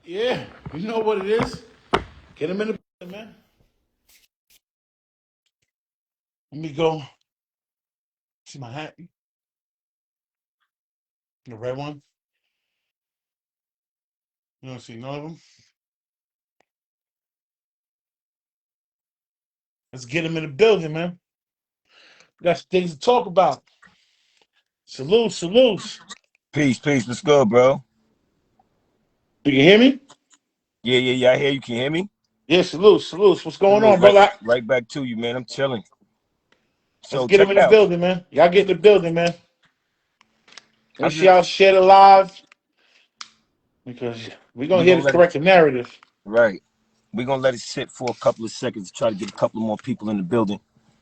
Yeah, you know what it is. Get him in the building, man. Let me go see my hat, the red one. You don't see none of them. Let's get him in the building, man. We got some things to talk about. Salute, salute. Peace, peace. What's good, bro? You can hear me? Yeah. I hear you. Can you hear me? Yeah, salute, salute. What's going Salute. on, Right, brother? right back to you, man. I'm chilling. Let's So get check him in it the out. building, man. Y'all get in the building, man. Make I'm sure just y'all share the live because we're gonna we're hear gonna the let it correct narrative. right. We're gonna let it sit for a couple of seconds to try to get a couple more people in the building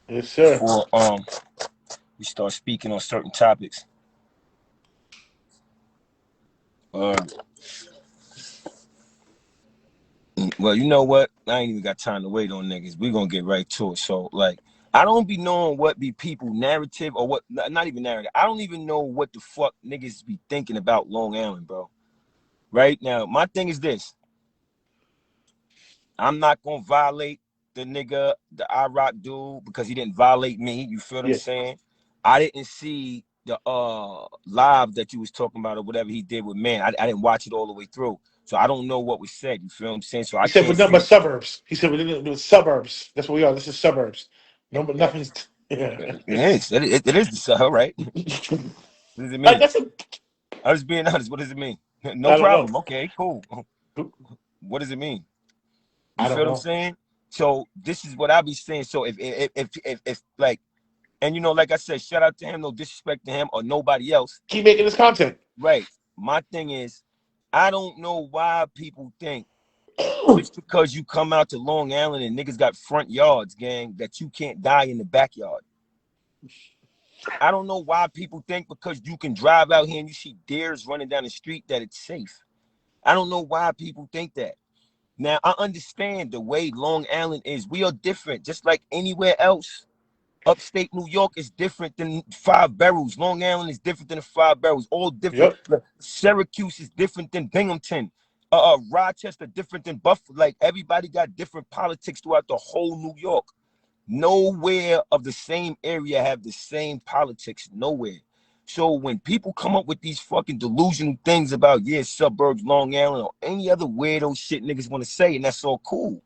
Yes, sir. before we start speaking on certain topics. Uh, well, you know what? I ain't even got time to wait on niggas. We're gonna get right to it. So like, I don't be knowing what be people narrative or what, not even narrative. I don't even know what the fuck niggas be thinking about Long Island, bro. Right now, my thing is this. I'm not gonna violate the nigga, the IROC dude, because he didn't violate me. You feel what I'm Yeah. saying? I didn't see the live that you was talking about or whatever he did with man. I didn't watch it all the way through. So I don't know what was said. You feel what I'm saying? So He I said we're can't nothing but say suburbs. He said we're suburbs. That's what we are. This is suburbs. No, but it, nothing's. Yeah. is. It is the sub, right? What does it mean? That's a. I was being honest. What does it mean? No I don't know. problem. Okay, cool. What does it mean? You I feel don't what I'm know. saying? So this is what I be saying. So if like, and you know, like I said, shout out to him, no disrespect to him or nobody else. Keep making this content. Right. My thing is, I don't know why people think just because you come out to Long Island and niggas got front yards, gang, that you can't die in the backyard. I don't know why people think because you can drive out here and you see deers running down the street that it's safe. I don't know why people think that. Now, I understand the way Long Island is. We are different, just like anywhere else. Upstate New York is different than Five Boroughs. Long Island is different than the Five Boroughs. All different. Yep. Syracuse is different than Binghamton. Rochester different than Buffalo. Like everybody got different politics throughout the whole New York. Nowhere of the same area have the same politics. Nowhere. So when people come up with these fucking delusional things about suburbs, Long Island, or any other weirdo shit niggas want to say, and that's all cool.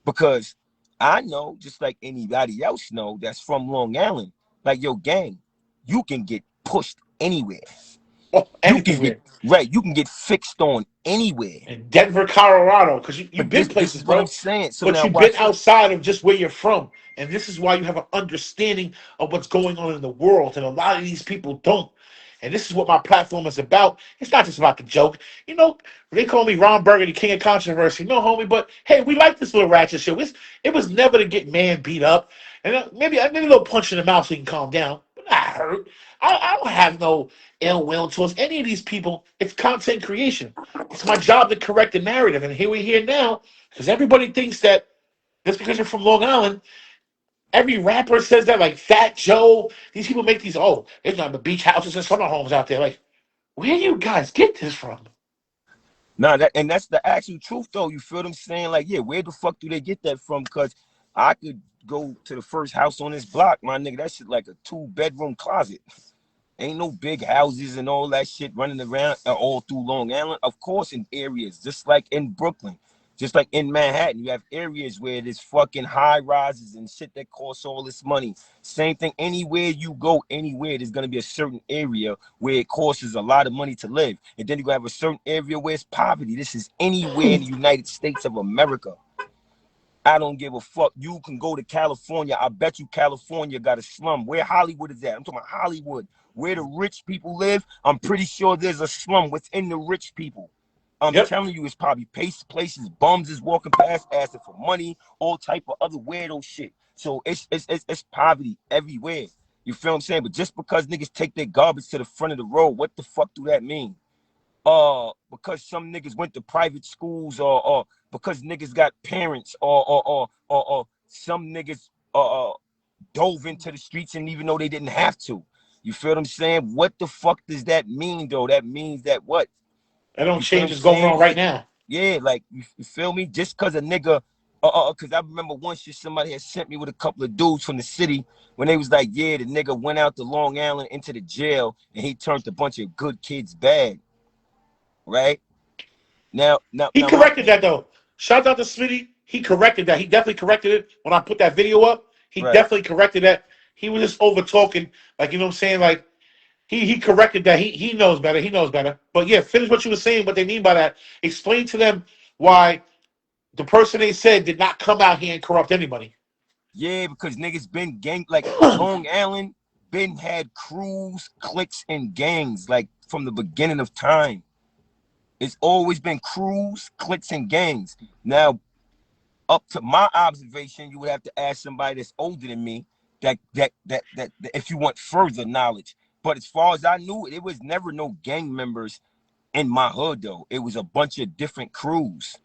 Because I know, just like anybody else know that's from Long Island, like yo gang, you can get pushed anywhere. Oh, You can get anywhere. right, you can get fixed on anywhere. In Denver, Colorado, because you've But been this places, is what I'm bro. saying. So But now you've been watch this. outside of just where you're from. And this is why you have an understanding of what's going on in the world. And a lot of these people don't. And this is what my platform is about. It's not just about the joke. You know, they call me Ron Burgundy, King of Controversy. No, homie, but hey, we like this little ratchet shit. It was never to get man beat up. And maybe a little punch in the mouth so he can calm down. But not hurt. I don't have no ill will towards any of these people. It's content creation. It's my job to correct the narrative. And here we're here now because everybody thinks that just because you're from Long Island, every rapper says that, like Fat Joe. These people make these, oh, there's not the beach houses and summer homes out there. Like, where do you guys get this from? Nah, and that's the actual truth though. You feel what I'm saying? Like, yeah, where the fuck do they get that from? Because I could go to the first house on this block, my nigga. That shit like a 2-bedroom closet. Ain't no big houses and all that shit running around all through Long Island. Of course, in areas just like in Brooklyn, just like in Manhattan, you have areas where there's fucking high rises and shit that costs all this money. Same thing, anywhere you go, anywhere, there's gonna be a certain area where it costs a lot of money to live, and then you have a certain area where it's poverty. This is anywhere in the United States of America. I don't give a fuck. You can go to California. I bet you California got a slum. Where Hollywood is at? I'm talking about Hollywood. Where the rich people live, I'm pretty sure there's a slum within the rich people. I'm Yep. telling you, it's probably places bums is walking past asking for money, all type of other weirdo shit. So it's poverty everywhere. You feel what I'm saying? But just because niggas take their garbage to the front of the road, what the fuck do that mean? Because some niggas went to private schools, or because niggas got parents, or some niggas dove into the streets and even though they didn't have to. You feel what I'm saying? What the fuck does that mean though? That means that what? That don't You feel what change I'm what's going saying? on right now. Yeah, like you feel me? Just cause a nigga, cause I remember once just somebody had sent me with a couple of dudes from the city when they was like, yeah, the nigga went out to Long Island into the jail and he turned a bunch of good kids bad, right? Now, now, He now, my corrected thing, that though. Shout out to Smitty. He corrected that. He definitely corrected it when I put that video up. He right? definitely corrected that. He was just over talking, like you know what I'm saying. Like he corrected that. He knows better. He knows better. But yeah, finish what you were saying. What they mean by that? Explain to them why the person they said did not come out here and corrupt anybody. Yeah, because niggas been gang like Long Island been had crews, cliques, and gangs like from the beginning of time. It's always been crews, cliques, and gangs. Now, up to my observation, you would have to ask somebody that's older than me that if you want further knowledge. But as far as I knew, it was never no gang members in my hood though. It was a bunch of different crews,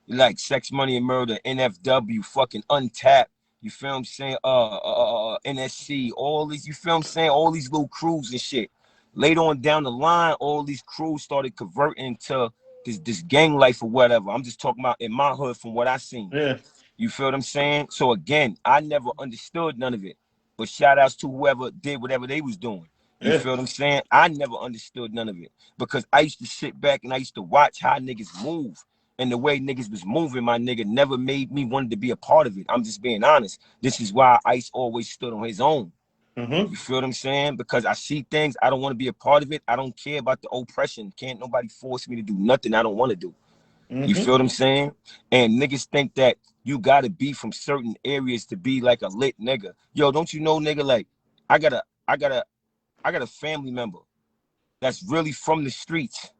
like Sex Money and Murder, NFW, fucking Untapped. You feel I'm saying? NSC, all these. You feel I'm saying? All these little crews and shit. Later on down the line, all these crews started converting to this gang life or whatever. I'm just talking about in my hood from what I seen. Yeah, You feel what I'm saying? So again, I never understood none of it. But shout outs to whoever did whatever they was doing. You yeah. feel what I'm saying? I never understood none of it because I used to sit back and I used to watch how niggas move. And the way niggas was moving, my nigga never made me want to be a part of it. I'm just being honest. This is why Ice always stood on his own. Mm-hmm. You feel what I'm saying? Because I see things, I don't want to be a part of it. I don't care about the oppression. Can't nobody force me to do nothing I don't want to do. You Mm-hmm. feel what I'm saying? And niggas think that you gotta be from certain areas to be like a lit nigga. Yo, don't you know, nigga? Like, I got a family member that's really from the streets.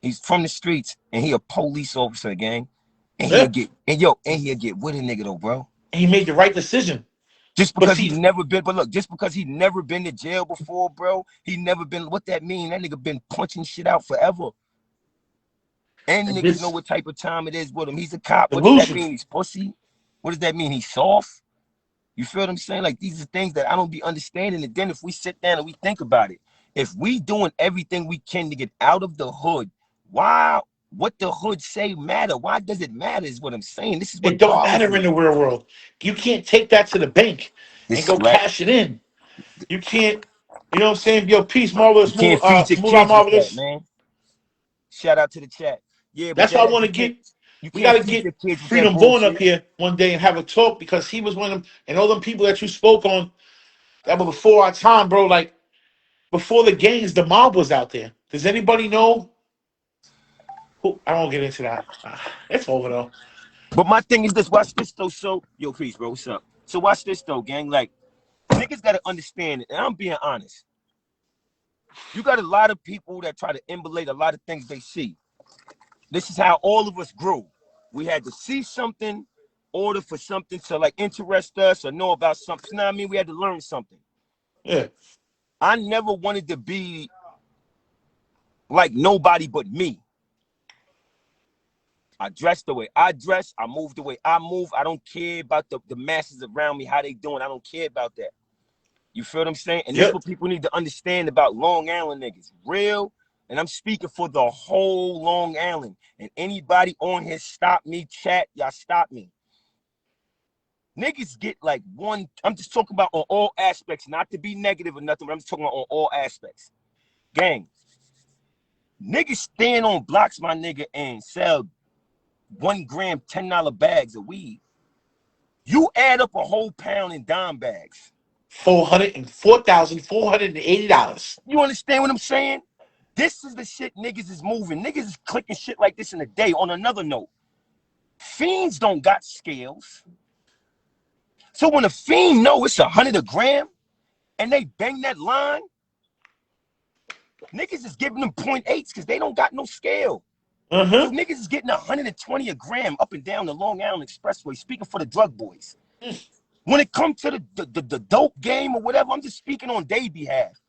He's from the streets, and he a police officer, gang. And Yeah. he'll get with a nigga though, bro. And he made the right decision. Just But because he see, never been, but look, just because he never been to jail before, bro, he never been. What that mean? That nigga been punching shit out forever. And niggas know this what type of time it is with him. He's a cop. What does that delusion. mean? He's pussy. What does that mean? He's soft. You feel what I'm saying? Like these are things that I don't be understanding. And then if we sit down and we think about it, if we doing everything we can to get out of the hood, why what the hood say matter? Why does it matter? Is what I'm saying. This is It what don't bothers matter in me. the real world. You can't take that to the bank and This go right. cash it in. You can't. You know what I'm saying? Yo, peace, You marvelous, can't feed your moolah, kids with that, marvelous. man. Shout out to the chat. Yeah, but That's why I that want to get. you We can't got to feed get your kids with that Freedom Vaughn up bullshit. here one day and have a talk because he was one of them, and all them people that you spoke on that were before our time, bro. Like before the gangs, the mob was out there. Does anybody know who? I won't get into that. It's over though. But my thing is this, watch this though. So, yo, peace, bro. What's up? So watch this though, gang. Like, niggas gotta understand it. And I'm being honest. You got a lot of people that try to emulate a lot of things they see. This is how all of us grew. We had to see something, order for something to like interest us or know about something. You know what I mean? We had to learn something. Yeah. I never wanted to be like nobody but me. I dress the way I dress. I move the way I move. I don't care about the masses around me, how they doing. I don't care about that. You feel what I'm saying? And this is Yep. what people need to understand about Long Island niggas. Real, and I'm speaking for the whole Long Island. And anybody on here stop me, chat, y'all stop me. Niggas get like one, I'm just talking about on all aspects, not to be negative or nothing, but I'm just talking about on all aspects. Gang, niggas stand on blocks, my nigga, and sell 1 gram, $10 bags of weed. You add up a whole pound in dime bags. $404,480. You understand what I'm saying? This is the shit niggas is moving. Niggas is clicking shit like this in a day. On another note, fiends don't got scales. So when a fiend know it's 100 a gram and they bang that line, niggas is giving them 0.8s because they don't got no scale. So Uh-huh. niggas is getting 120 a gram up and down the Long Island Expressway, speaking for the drug boys. When it comes to the dope game or whatever, I'm just speaking on their behalf.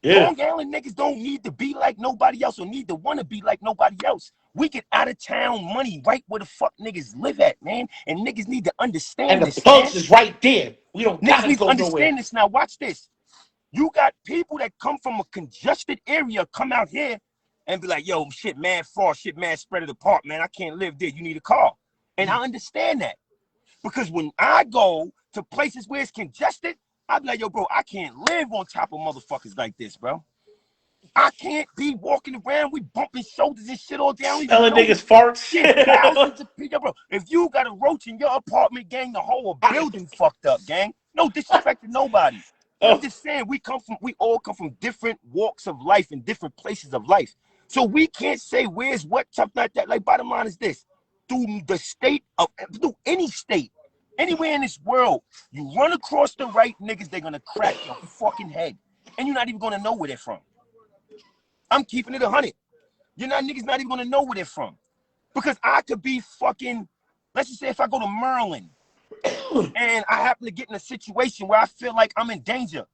Yeah. Long Island niggas don't need to be like nobody else or need to want to be like nobody else. We get out of town money right where the fuck niggas live at, man. And niggas need to And understand the this, man. plugs is right there. We don't Niggas gotta need to go nowhere. understand this now. Watch this. You got people that come from a congested area come out here and be like, yo, shit, mad far, shit, mad spread it apart, man. I can't live there. You need a car. And I understand that. Because when I go to places where it's congested, I be like, yo, bro, I can't live on top of motherfuckers like this, bro. I can't be walking around, we bumping shoulders and shit all day. I don't even Smelling know you. niggas farts. There's thousands of people, bro. If you got a roach in your apartment, gang, the whole building fucked up, gang. No disrespect to nobody. But I'm just saying, we all come from different walks of life and different places of life. So we can't say where's what, stuff like that. Like, bottom line is this. Through any state, anywhere in this world, you run across the right niggas, they're gonna crack your fucking head. And you're not even gonna know where they're from. I'm keeping it 100. Niggas not even gonna know where they're from. Because I could be fucking, let's just say if I go to Maryland and I happen to get in a situation where I feel like I'm in danger,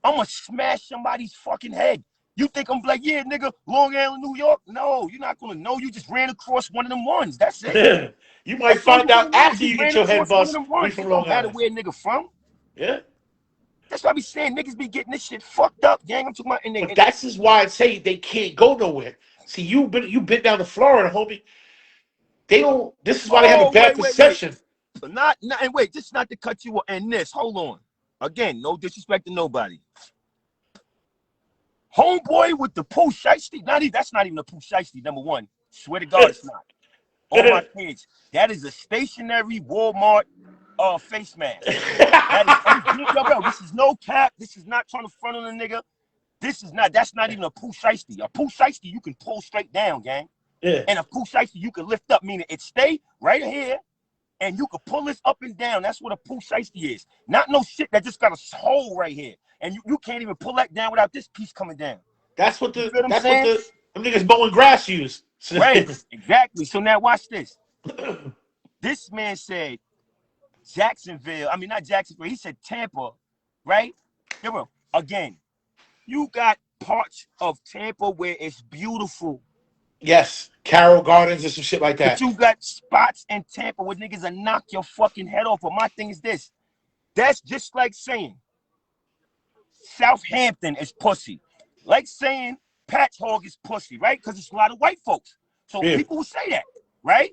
I'm gonna smash somebody's fucking head. You think I'm like, yeah, nigga, Long Island, New York? No, you're not gonna know. You just ran across one of them ones. That's it. You might That's all find out after you get ran your head across one of bust. them We ones. from It Long don't matter Island. where a nigga from. Yeah. That's why I be saying niggas be getting this shit fucked up, gang. I'm talking about But that's just why I say they can't go nowhere. See, you been down to Florida, homie. They don't. This is why they have a bad wait. perception. Not and wait, just not to cut you and this. Hold on. Again, no disrespect to nobody. Homeboy with the Pooh Shiesty. That's not even a Pooh Shiesty, number one. Swear to God, it's not. On my page. That is a stationary Walmart face mask. That is yo, bro. This is no cap. This is not trying to front on a nigga. That's not even a Pooh Shiesty. A Pooh Shiesty you can pull straight down, gang. Yeah. And a Pooh Shiesty you can lift up, meaning it stay right here. And you can pull this up and down. That's what a Pooh Shiesty is. Not no shit that just got a hole right here. And you can't even pull that down without this piece coming down. That's what them niggas mowing grass use. Right, exactly. So now watch this. This man said Jacksonville. I mean, not Jacksonville. He said Tampa, right? Yeah, bro. Again, you got parts of Tampa where it's beautiful. Yes, Carroll Gardens and some shit like that. But you got spots in Tampa where niggas will knock your fucking head off. But my thing is this. That's just like saying Southampton is pussy. Like saying Patch Hog is pussy, right? Because it's a lot of white folks. So people will say that, right?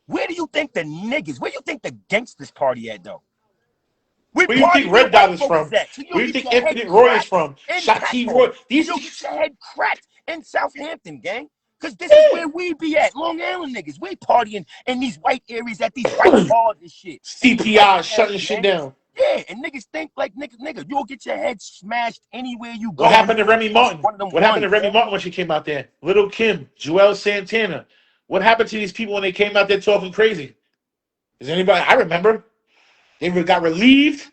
Where do you think the gangsters party at, though? Where do you think Red Dot is from? So Where do you think Infinite Roy is from? Shaki Roy. You'll get your head cracked in Southampton, gang. Because this is where we be at. Long Island niggas. We partying in these white areas at these white bars and shit. CPI shutting shit down. Yeah, and niggas think like nigga, you'll get your head smashed anywhere you go. What happened to Remy Martin? What happened to Remy Martin when she came out there? Little Kim, Joel Santana. What happened to these people when they came out there talking crazy? Is anybody? I remember. They got relieved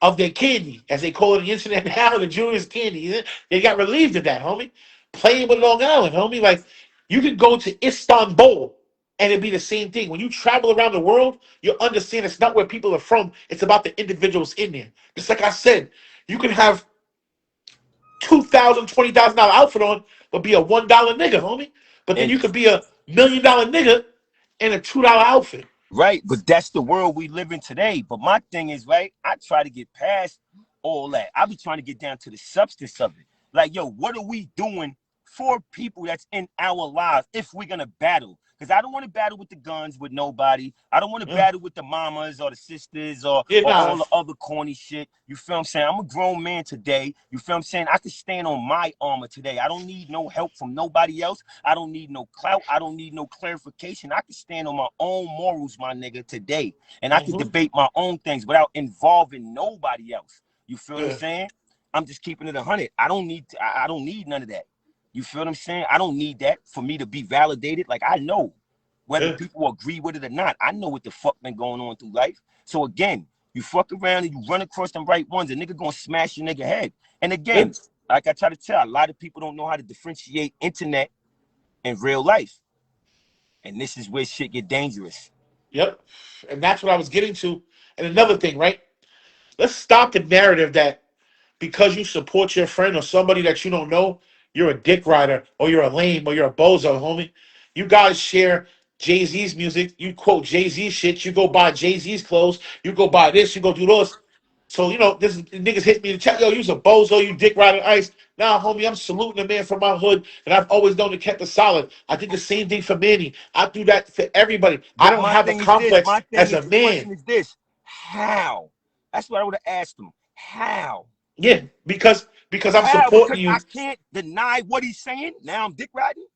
of their candy, as they call it on the internet now, the juniors candy. They got relieved of that, homie. Playing with Long Island, homie. Like, you could go to Istanbul and it'd be the same thing. When you travel around the world, you understand it's not where people are from. It's about the individuals in there. Just like I said, you can have $2,000, $20,000 outfit on, but be a $1 nigga, homie. But then you could be a $1 million nigga in a $2 outfit. Right, but that's the world we live in today. But my thing is, right, I try to get past all that. I be trying to get down to the substance of it. Like, yo, what are we doing for people that's in our lives if we're gonna battle? Because I don't want to battle with the guns with nobody. I don't want to battle with the mamas or the sisters or all the other corny shit. You feel what I'm saying? I'm a grown man today. You feel what I'm saying? I can stand on my armor today. I don't need no help from nobody else. I don't need no clout. I don't need no clarification. I can stand on my own morals, my nigga, today. And I can debate my own things without involving nobody else. You feel what I'm saying? I'm just keeping it 100. I don't need none of that. You feel what I'm saying? I don't need that for me to be validated. Like, I know whether people agree with it or not. I know what the fuck been going on through life. So again, you fuck around and you run across them right ones, a nigga gonna smash your nigga head. And again, like I try to tell, a lot of people don't know how to differentiate internet and real life. And this is where shit get dangerous. Yep. And that's what I was getting to. And another thing, right? Let's stop the narrative that because you support your friend or somebody that you don't know, you're a dick rider or you're a lame or you're a bozo, homie. You guys share Jay-Z's music. You quote Jay-Z shit. You go buy Jay-Z's clothes. You go buy this. You go do those. So, this niggas hit me in the chat, yo, you's a bozo, you dick riding ice. Nah, homie, I'm saluting the man from my hood, and I've always known to kept it solid. I did the same thing for Manny. I do that for everybody. I But don't my have a thing is this. complex My thing as is a the man. question is this: how? That's what I would have asked him. How? Yeah, because I'm How? supporting Because I you. can't deny what he's saying. Now I'm dick riding.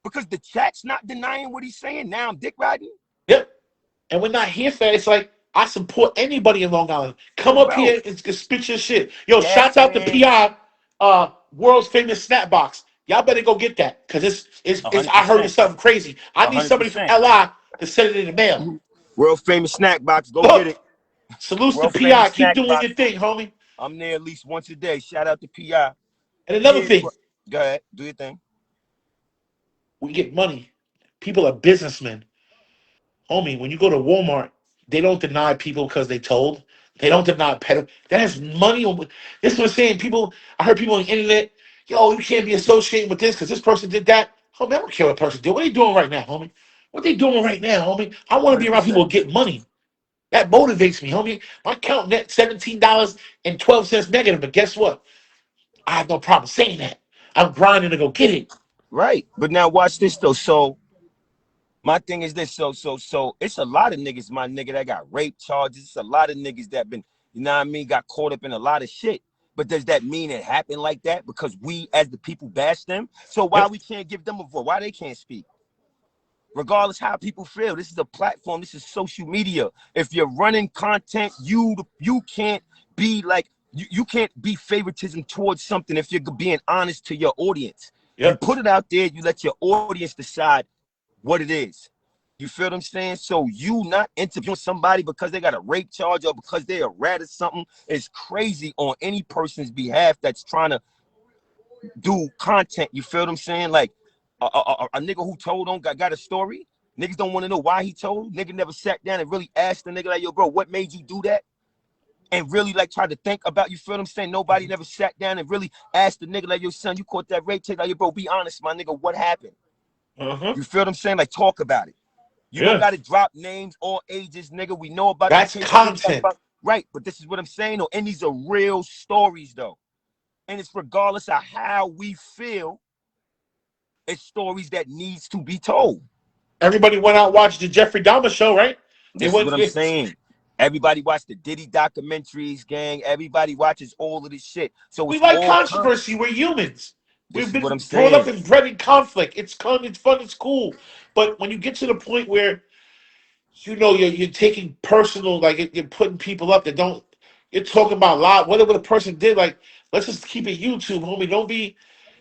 Because the chat's not denying what he's saying. Now I'm dick riding. Yep. And we're not here for that. It's like I support anybody in Long Island. Come up Bro, here and spit your shit. Yo, that shouts out to man, PI, world's famous Snapbox. Y'all better go get that. Cause it's I heard 100%. it's something crazy. I need somebody from 100%. LI to send it in the mail. World famous snack box. Go get Look, it. salutes to World PI. famous Keep snack doing your box. thing, homie. I'm there at least once a day. Shout out to PI. And another Here's thing, what. Go ahead. Do your thing. we get money. People are businessmen. Homie, when you go to Walmart, they don't deny people because they told. They don't deny pedo. That has money on. This is what I'm saying. People, I heard people on the internet, yo, you can't be associated with this because this person did that. Homie, I don't care what person did. What are they doing right now, homie? What they doing right now, homie? I want to be around people 100%. who get money. That motivates me, homie. My account net $17.12 negative, but guess what? I have no problem saying that. I'm grinding to go get it. Right. But now watch this though. So my thing is this. So it's a lot of niggas, my nigga, that got rape charges. It's a lot of niggas that been, you know what I mean, got caught up in a lot of shit. But does that mean it happened like that? Because we as the people bash them? So why Yep. we can't give them a voice? Why they can't speak? Regardless how people feel. This is a platform. This is social media. If you're running content, you can't be like you can't be favoritism towards something if you're being honest to your audience. You Yep. put it out there, you let your audience decide what it is. You feel what I'm saying? So you not interviewing somebody because they got a rape charge or because they're a rat or something is crazy on any person's behalf that's trying to do content. You feel what I'm saying? Like a nigga who told on got a story. Niggas don't want to know why he told. Nigga never sat down and really asked the nigga like, yo, bro, what made you do that? And really like try to think about, you feel what I'm saying? Nobody never sat down and really asked the nigga like, yo, son, you caught that rape tape. Like, yo, bro, be honest, my nigga, what happened? Uh-huh. You feel what I'm saying? Like, talk about it. You don't Yeah. got to drop names or ages, nigga. We know about the That's case. content. Right, but this is what I'm saying, though. And these are real stories, though. And it's regardless of how we feel, it's stories that needs to be told. Everybody went out and watched the Jeffrey Dahmer show, right? They This is went. what I'm saying. Everybody watch the Diddy documentaries, gang. Everybody watches all of this shit. So We it's like all controversy. We're humans. this We've is what I'm been brought up saying. and bred in conflict. It's fun. It's fun. It's cool. But when you get to the point where you're taking personal, like you're putting people up that don't. You're talking about a lot. Whatever the person did, like let's just keep it YouTube, homie. Don't be.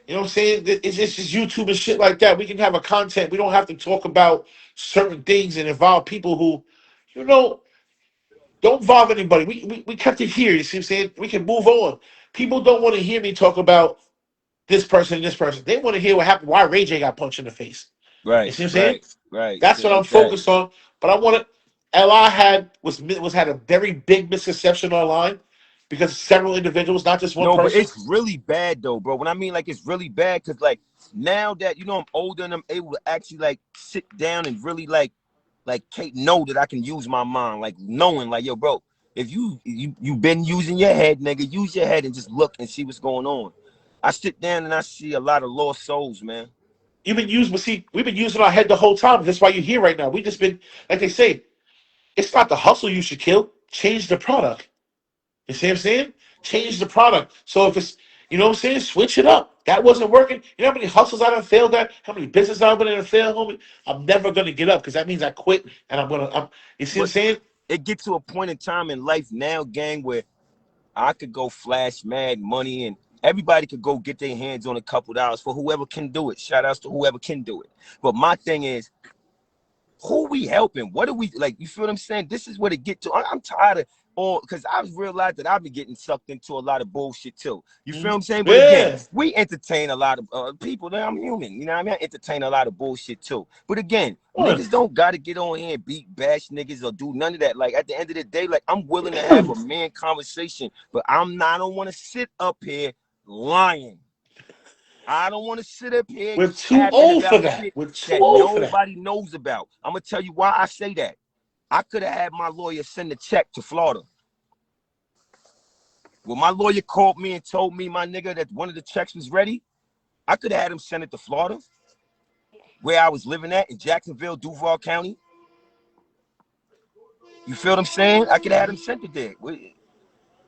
You know what I'm saying? It's just YouTube and shit like that. We can have a content. We don't have to talk about certain things and involve people who, you know, don't involve anybody. We kept it here. You see what I'm saying? We can move on. People don't want to hear me talk about this person and this person. They want to hear what happened, why Ray J got punched in the face. You Right, see what I'm saying? right, right. That's Shit what I'm like that. focused on. But I want to. Li had a very big misconception online because several individuals, not just one No, but person. it's really bad though, bro. When I mean like it's really bad, cause like now that I'm older and I'm able to actually like sit down and really like Kate know that I can use my mind, like knowing like yo, bro, if you've been using your head, nigga, use your head and just look and see what's going on. I sit down and I see a lot of lost souls, man. You've been used, but see, we've been using our head the whole time. That's why you're here right now. We just been, like they say, it's not the hustle you should kill. Change the product. You see what I'm saying? Change the product. So if it's, you know what I'm saying, switch it up. That wasn't working. You know how many hustles I done failed at? How many businesses I've been in and failed, homie? I'm never gonna get up because that means I quit and you see what I'm But saying? it gets to a point in time in life now, gang, where I could go flash mad money and everybody could go get their hands on a couple dollars for whoever can do it. Shout outs to whoever can do it. But my thing is, who we helping? What do we like? You feel what I'm saying? This is what it get to. I'm tired of all because I've realized that I've been getting sucked into a lot of bullshit too. You feel what I'm saying? But again, Yeah. we entertain a lot of people. That I'm human. You know what I mean? I entertain a lot of bullshit too. But again, What? niggas don't gotta get on here and beat bash niggas or do none of that. Like at the end of the day, like I'm willing to have a man conversation, but I don't want to sit up here lying. I don't want to sit up here We're too capping old for about that. shit We're too that old for that. nobody knows about. I'm gonna tell you why I say that. I could have had my lawyer send a check to Florida. When my lawyer called me and told me, my nigga, that one of the checks was ready, I could have had him send it to Florida, where I was living at in Jacksonville, Duval County. You feel what I'm saying? I could have had him sent it there.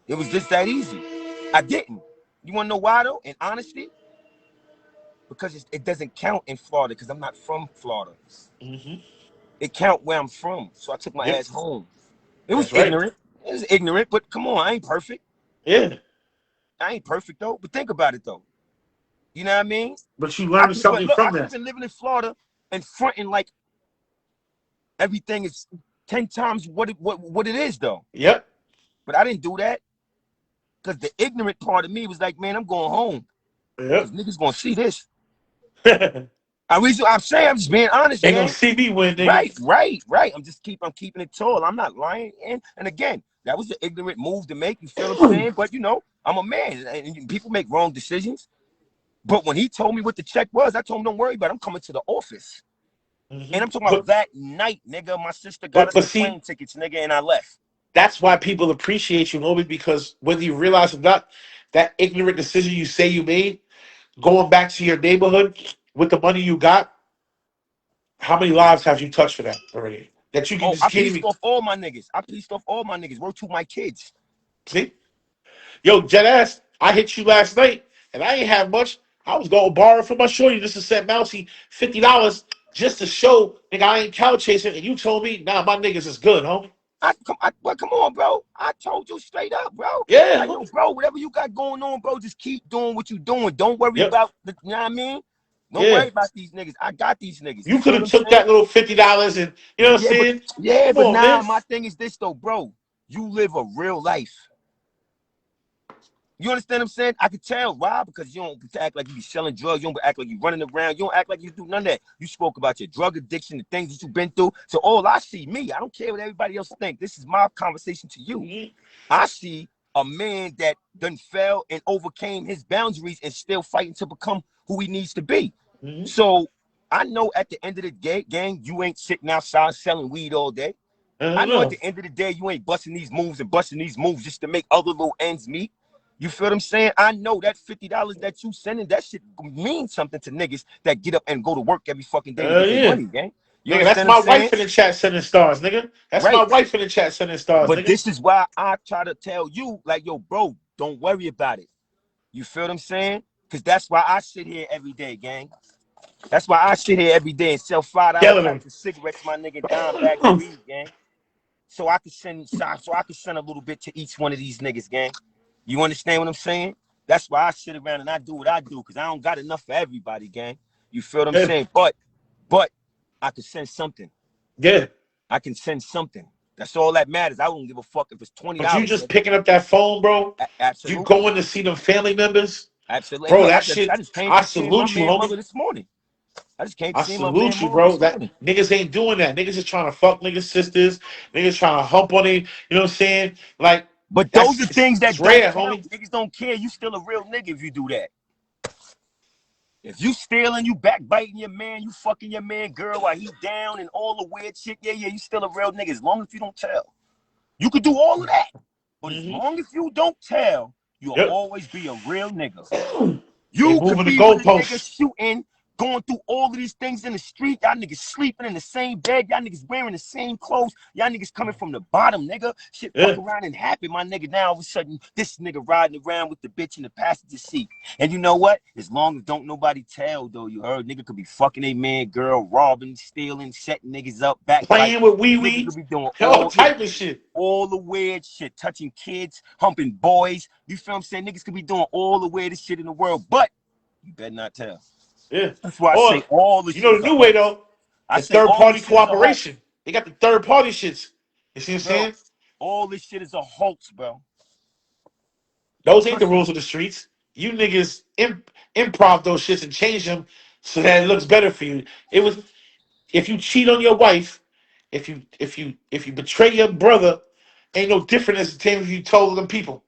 It was just that easy. I didn't. You want to know why, though? In honesty, because it doesn't count in Florida because I'm not from Florida. Mm-hmm. It count where I'm from. So I took my Yep. ass home. It was That's right. ignorant. It was ignorant, but come on, I ain't perfect. Yeah. I ain't perfect, though. But think about it, though. You know what I mean? But you learned But something look, I from could have that. been living in Florida and fronting like everything is 10 times what it is, though. Yep. But I didn't do that because the ignorant part of me was like, man, I'm going home because Yep. niggas gonna see this. Ain't I'm saying, I'm just being honest, gonna gang. see me win, nigga. Right. I'm keeping it tall. I'm not lying. And again, that was the ignorant move to make. You feel what I'm saying? But you know, I'm a man, and people make wrong decisions. But when he told me what the check was, I told him, don't worry about it. I'm coming to the office. Mm-hmm. And I'm talking about that night, nigga. My sister got But us the see, plane tickets, nigga, and I left. that's why people appreciate you, Nobi, because whether you realize or not, that ignorant decision you say you made, going back to your neighborhood with the money you got, how many lives have you touched for that already? That you can Oh, just I can't pieced even off all my niggas. Word to my kids. see? Yo, Jet Ass, I hit you last night, and I ain't have much. I was going to borrow from my shorty just to send Mousy $50 just to show nigga I ain't cow chasing, and you told me, nah, my niggas is good, homie. Well, come on, bro. I told you straight up, bro. Yeah, Like, yo, homie. bro, whatever you got going on, bro, just keep doing what you doing. Don't worry Yep. about you know what I mean? Don't Yeah. worry about these niggas. I got these niggas. You You could feel what have I'm took saying? that little $50 and you know what I'm Yeah, but saying? Come on, man. my thing is this though, bro. You live a real life. You understand what I'm saying? I could tell, why? Because you don't act like you be selling drugs. You don't act like you running around. You don't act like you do none of that. You spoke about your drug addiction, the things that you've been through. So all I see, me, I don't care what everybody else think. This is my conversation to you. Mhm. I see a man that done fell and overcame his boundaries and still fighting to become who he needs to be. Mhm. So I know at the end of the day, gang, you ain't sitting outside selling weed all day. I I don't know at know. the end of the day, you ain't busting these moves just to make other little ends meet. You feel what I'm saying? I know that $50 that you sending, that shit means something to niggas that get up and go to work every fucking day to get their Yeah. money, gang. You Nigga, that's understand what my I'm saying? wife in the chat sending stars, nigga. That's my Right. wife in the chat sending stars, But nigga. this is why I try to tell you, like, yo, bro, don't worry about it. You feel what I'm saying? Because that's why I sit here every day, gang. That's why I sit here every day and sell $5 Killing packs him. of cigarettes, my nigga, dime bags of weed, gang. So I can send a little bit to each one of these niggas, gang. You understand what I'm saying? That's why I sit around and I do what I do, because I don't got enough for everybody, gang. You feel what I'm Yeah. saying? But I can send something. Yeah. I can send something. That's all that matters. I don't give a fuck if it's $20, But you just nigga. picking up that phone, bro. You Absolutely. going to see them family members, Absolutely. And bro. look, That I shit. just came I from seeing my salute you, man homie. mother this morning. I just came to I see my man salute you, mother bro. this That morning. niggas ain't doing that. Niggas is trying to fuck niggas sisters. Niggas trying to hump on it. You know what I'm saying? Like But those that's are things it's that don't rare, count. homie. Niggas don't care. You still a real nigga if you do that. If you stealing, you backbiting your man, you fucking your man girl while he down and all the weird shit, yeah, you still a real nigga as long as you don't tell. You could do all of that. But as Mm-hmm. long as you don't tell, you'll Yep. always be a real nigga. They You could moving the be with a nigga goalposts. shooting, going through all of these things in the street. Y'all niggas sleeping in the same bed. Y'all niggas wearing the same clothes. Y'all niggas coming from the bottom, nigga. Shit fuck Yeah. around and happen, my nigga. Now all of a sudden, this nigga riding around with the bitch in the passenger seat. And you know what? As long as don't nobody tell, though, you heard, nigga could be fucking a man, girl, robbing, stealing, setting niggas up, Playing backbiting. with wee Nigga wee. could be doing All all, yeah, type of shit. all the weird shit, touching kids, humping boys. You feel what I'm saying? Niggas could be doing all the weirdest shit in the world, but you better not tell. Yeah. That's why I Or say all the you shit know is the a new way hoax. though, I the say third all party this shit is a hoax, cooperation. They got the third party shits. You see what I'm bro. saying? All this shit is a hoax, bro. Those ain't the Trust me. rules of the streets. You niggas improv those shits and change them so that it looks better for you. It was if you cheat on your wife, if you betray your brother, ain't no different as the same as you told them people.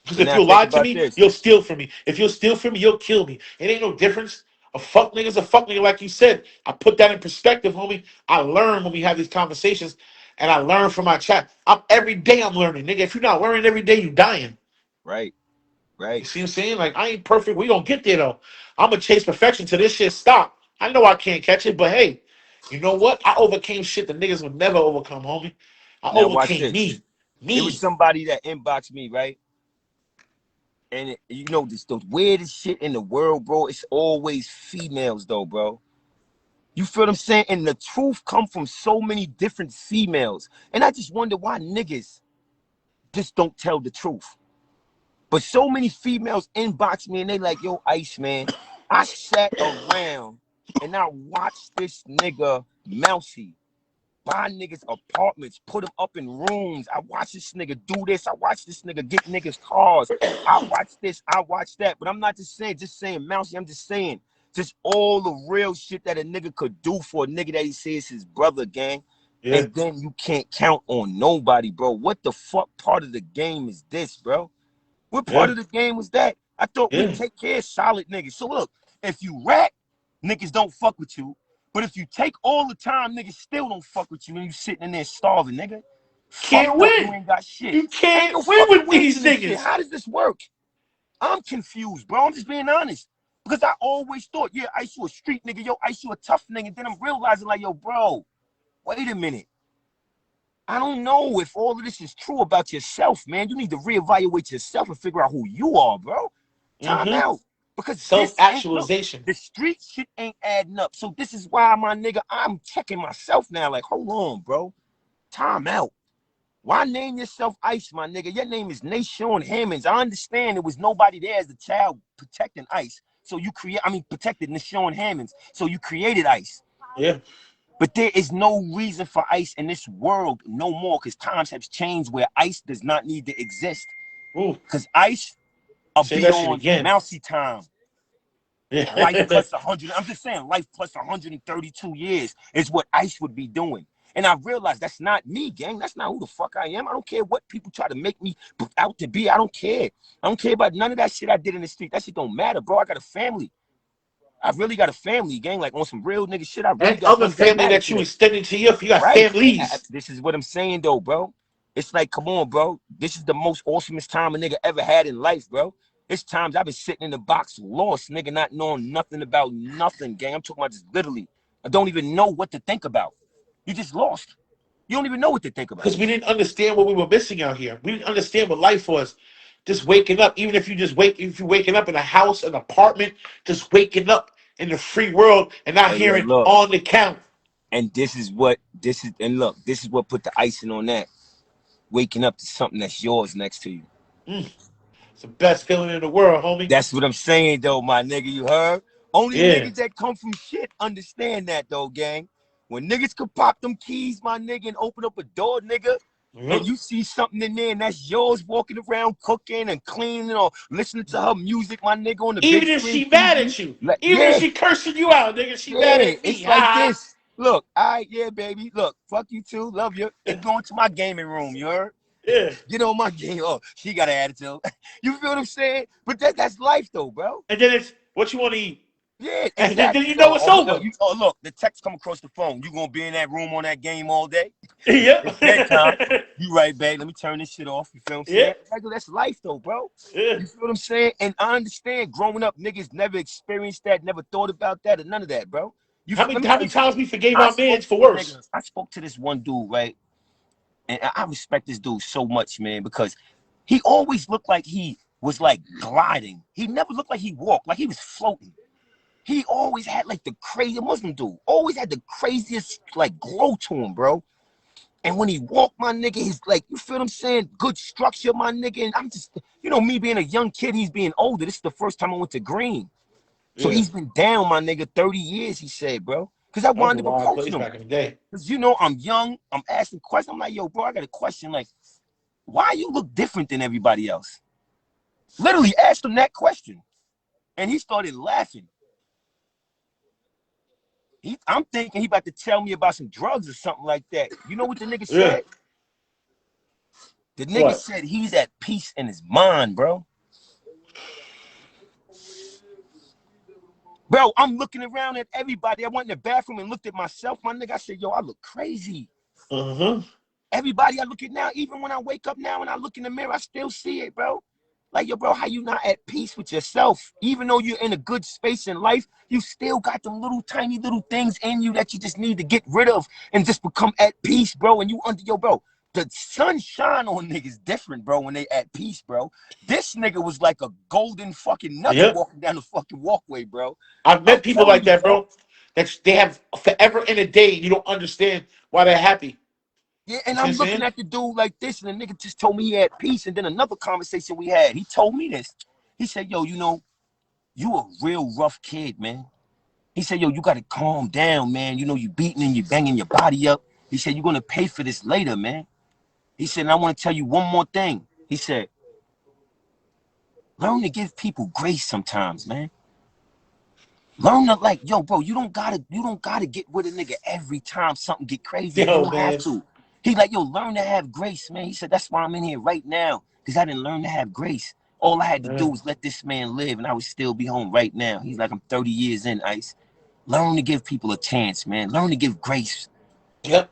Because But if now you'll think lie to about me, this. you'll steal from me. If you'll steal from me, you'll kill me. It ain't no difference. A fuck nigga's a fuck nigga, like you said. I put that in perspective, homie. I learn when we have these conversations, and I learn from my chat. I'm every day I'm learning, nigga. If you're not learning every day, you dying. Right. You Right. see what I'm saying? Like, I ain't perfect. We gonna get there though. I'm gonna chase perfection till this shit stop. I know I can't catch it, but hey, you know what? I overcame shit the niggas would never overcome, homie. I Now watch overcame this. me. It was Me. somebody that inboxed me, right? And you know this the weirdest shit in the world, bro. It's always females, though, bro. You feel what I'm saying? And the truth come from so many different females, and I just wonder why niggas just don't tell the truth. But so many females inbox me and they like, yo, Ice Man, I sat around and I watched this nigga Mousy buy niggas apartments, put them up in rooms. I watched this nigga do this. I watched this nigga get niggas cars. I watched this. I watched that. But I'm not just saying Mousy. I'm just saying just all the real shit that a nigga could do for a nigga that he says his brother, gang. Yeah. And then you can't count on nobody, bro. What the fuck part of the game is this, bro? What part Yeah. of the game was that? I thought we Yeah. take care of solid niggas. So look, if you rat, niggas don't fuck with you. But if you take all the time, niggas still don't fuck with you and you sitting in there starving, nigga. Can't Fucked up, you win. ain't got shit. You Ain't can't no win fucking with wins these in this shit. niggas. How does this work? I'm confused, bro. I'm just being honest. Because I always thought, yeah, Ice, you a street nigga. Yo, Ice, you a tough nigga. And then I'm realizing, like, yo, bro, wait a minute. I don't know if all of this is true about yourself, man. You need to reevaluate yourself and figure out who you are, bro. Time Mm-hmm. out. Because Self this ain't, look, actualization. the street shit ain't adding up. So this is why, my nigga, I'm checking myself now. Like, hold on, bro. Time out. Why name yourself Ice, my nigga? Your name is Nashawn Hammonds. I understand there was nobody there as the child protecting Ice. So you protected Nashawn Hammonds. So you created Ice. Yeah. But there is no reason for Ice in this world no more because times have changed where Ice does not need to exist. Ooh. Because Ice will Say be that shit on again. Mousy time. Life Yeah. plus 100. I'm just saying, life plus 132 years is what Ice would be doing. And I realized that's not me, gang. That's not who the fuck I am. I don't care what people try to make me out to be. I don't care. I don't care about none of that shit I did in the street. That shit don't matter, bro. I got a family. I really got a family, gang. Like on some real nigga shit. I really And got other family that family matter that to you me. extended to you got Right. families. This is what I'm saying, though, bro. It's like, come on, bro. This is the most awesomest time a nigga ever had in life, bro. It's times I've been sitting in the box lost, nigga, not knowing nothing about nothing, gang. I'm talking about just literally. I don't even know what to think about. You just lost. You don't even know what to think about. Because we didn't understand what we were missing out here. We didn't understand what life was. Just waking up, even if you're waking up in a house, an apartment, just waking up in the free world and not Hey, yo, hearing look. on the count. And look, this is what put the icing on that. Waking up to something that's yours next to you. Mm, it's the best feeling in the world, homie. That's what I'm saying, though, my nigga. You heard? Only Yeah. niggas that come from shit understand that, though, gang. When niggas could pop them keys, my nigga, and open up a door, nigga, and Mhm. you see something in there and that's yours walking around cooking and cleaning or listening to her music, my nigga, on the big Even if screen she mad TV. at you, Like, even if yeah, she cursing you out, nigga, she mad yeah, at me. it's like Ha this. Look, all right, yeah, baby. Look, fuck you too. Love you. ha. And going to my gaming room, you heard? Yeah. Get on my game. Oh, she got an attitude. You feel what I'm saying? But that's life, though, bro. And then it's what you want to eat. Yeah, And then exactly. you know it's over. Look, the text come across the phone. You gonna be in that room on that game all day? It's bedtime. Yep. You right, babe. Let me turn this shit off. You feel what I'm saying? Yeah. That's life, though, bro. Yeah. You feel what I'm saying? And I understand growing up, niggas never experienced that, never thought about that, or none of that, bro. Let me How tell many you something. times we forgave our mans for worse? I spoke to this one dude, right? And I respect this dude so much, man, because he always looked like he was like gliding. He never looked like he walked, like he was floating. He always had like the crazy Muslim dude, always had the craziest like glow to him, bro. And when he walked, my nigga, he's like, you feel what I'm saying? Good structure, my nigga. And I'm just, me being a young kid, he's being older. This is the first time I went to Green. So Yeah. he's been down, my nigga, 30 years, he said, bro. Because I That was a wound up wild approaching place him. back in the day. Because, I'm young, I'm asking questions. I'm like, yo, bro, I got a question. Like, why you look different than everybody else? Literally asked him that question. And he started laughing. I'm thinking he about to tell me about some drugs or something like that. You know what the nigga Yeah. said? The nigga What? said he's at peace in his mind, bro. Bro, I'm looking around at everybody. I went in the bathroom and looked at myself. My nigga, I said, yo, I look crazy. Uh-huh. Everybody I look at now, even when I wake up now and I look in the mirror, I still see it, bro. Like, yo, bro, how you not at peace with yourself? Even though you're in a good space in life, you still got them little tiny little things in you that you just need to get rid of and just become at peace, bro. And you under yo, bro. The sunshine on niggas different, bro, when they at peace, bro. This nigga was like a golden fucking nugget Yep. walking down the fucking walkway, bro. I've I'm met people telling like you, that, bro. bro. That they have forever in a day. You don't understand why they're happy. Yeah, You and see what I'm I'm looking saying? at the dude like this, and the nigga just told me he had peace. And then another conversation we had, he told me this. He said, yo, you know, you a real rough kid, man. He said, yo, you got to calm down, man. You know, you beating and you banging your body up. He said, you're going to pay for this later, man. He said, and I want to tell you one more thing. He said, learn to give people grace sometimes, man. Learn to like, yo, bro, you don't gotta get with a nigga every time something get crazy. You Yo, don't have man. to. He's like, yo, learn to have grace, man. He said, that's why I'm in here right now. Because I didn't learn to have grace. All I had to do was let this man live, and I would still be home right now. He's like, I'm 30 years in, Ice. Learn to give people a chance, man. Learn to give grace. Yep.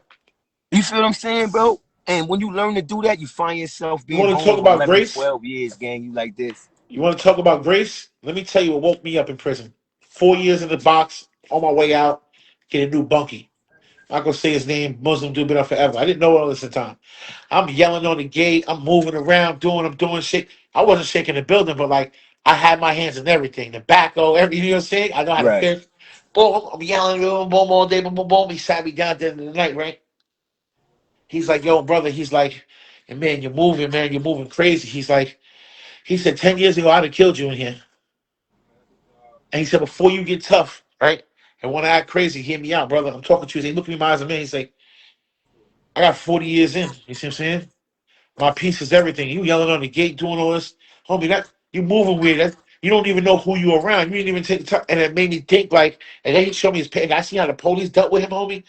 You feel what I'm saying, bro? And when you learn to do that, you find yourself You being want to home talk for about 11, grace? 12 years, gang. You like this. You want to talk about grace? Let me tell you what woke me up in prison. 4 years in the box, on my way out, get a new bunkie. I'm not gonna say his name, Muslim dude, been up forever. I didn't know all this at the time. I'm yelling on the gate, I'm moving around, I'm doing shit. I wasn't shaking the building, but like I had my hands in everything. The backhoe, everything, you know what I'm saying? I know how to Right. fish. Boom, I'm yelling, boom, boom, all day, boom, boom, boom. He sat me down at the end of the night, right? He's like, yo, brother, he's like, and man, you're moving crazy. He said, 10 years ago, I'd have killed you in here. And he said, before you get tough, right? And want to act crazy, hear me out, brother. I'm talking to you. He look me in my eyes, man. He's like, I got 40 years in. You see what I'm saying? My piece is everything. You yelling on the gate, doing all this, homie. That you moving weird. That you don't even know who you around. You didn't even take the time, and it made me think like. And then he showed me his pay. I see how the police dealt with him, homie.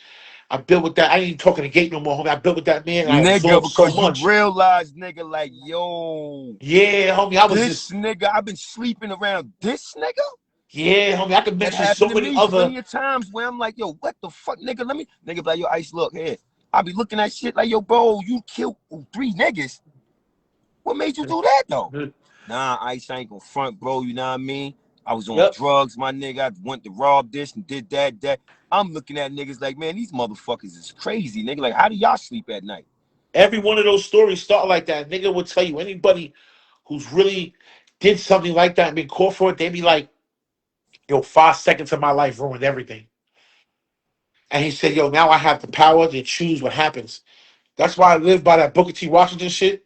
I built with that. I ain't even talking the gate no more, homie. I built with that man. And I Nigga, absorbed so because you much. realize, nigga, like, yo, Yeah, homie. I was this just nigga, I've been sleeping around this nigga. yeah, homie. I could That mention so happened to many me other. plenty of times where I'm like, yo, what the fuck, nigga? Let me, nigga, be like, yo, Ice, look here. I be looking at shit like, yo, bro, you killed 3 niggas. What made you do that though? Nah, Ice, I ain't gonna front, bro. You know what I mean? I was on Yep. drugs, my nigga. I went to rob this and did that. I'm looking at niggas like, man, these motherfuckers is crazy, nigga. Like, how do y'all sleep at night? Every one of those stories start like that. Nigga would tell you anybody who's really did something like that and been caught for it, they be like, yo, 5 seconds of my life ruined everything. And he said, yo, now I have the power to choose what happens. That's why I live by that Booker T. Washington shit.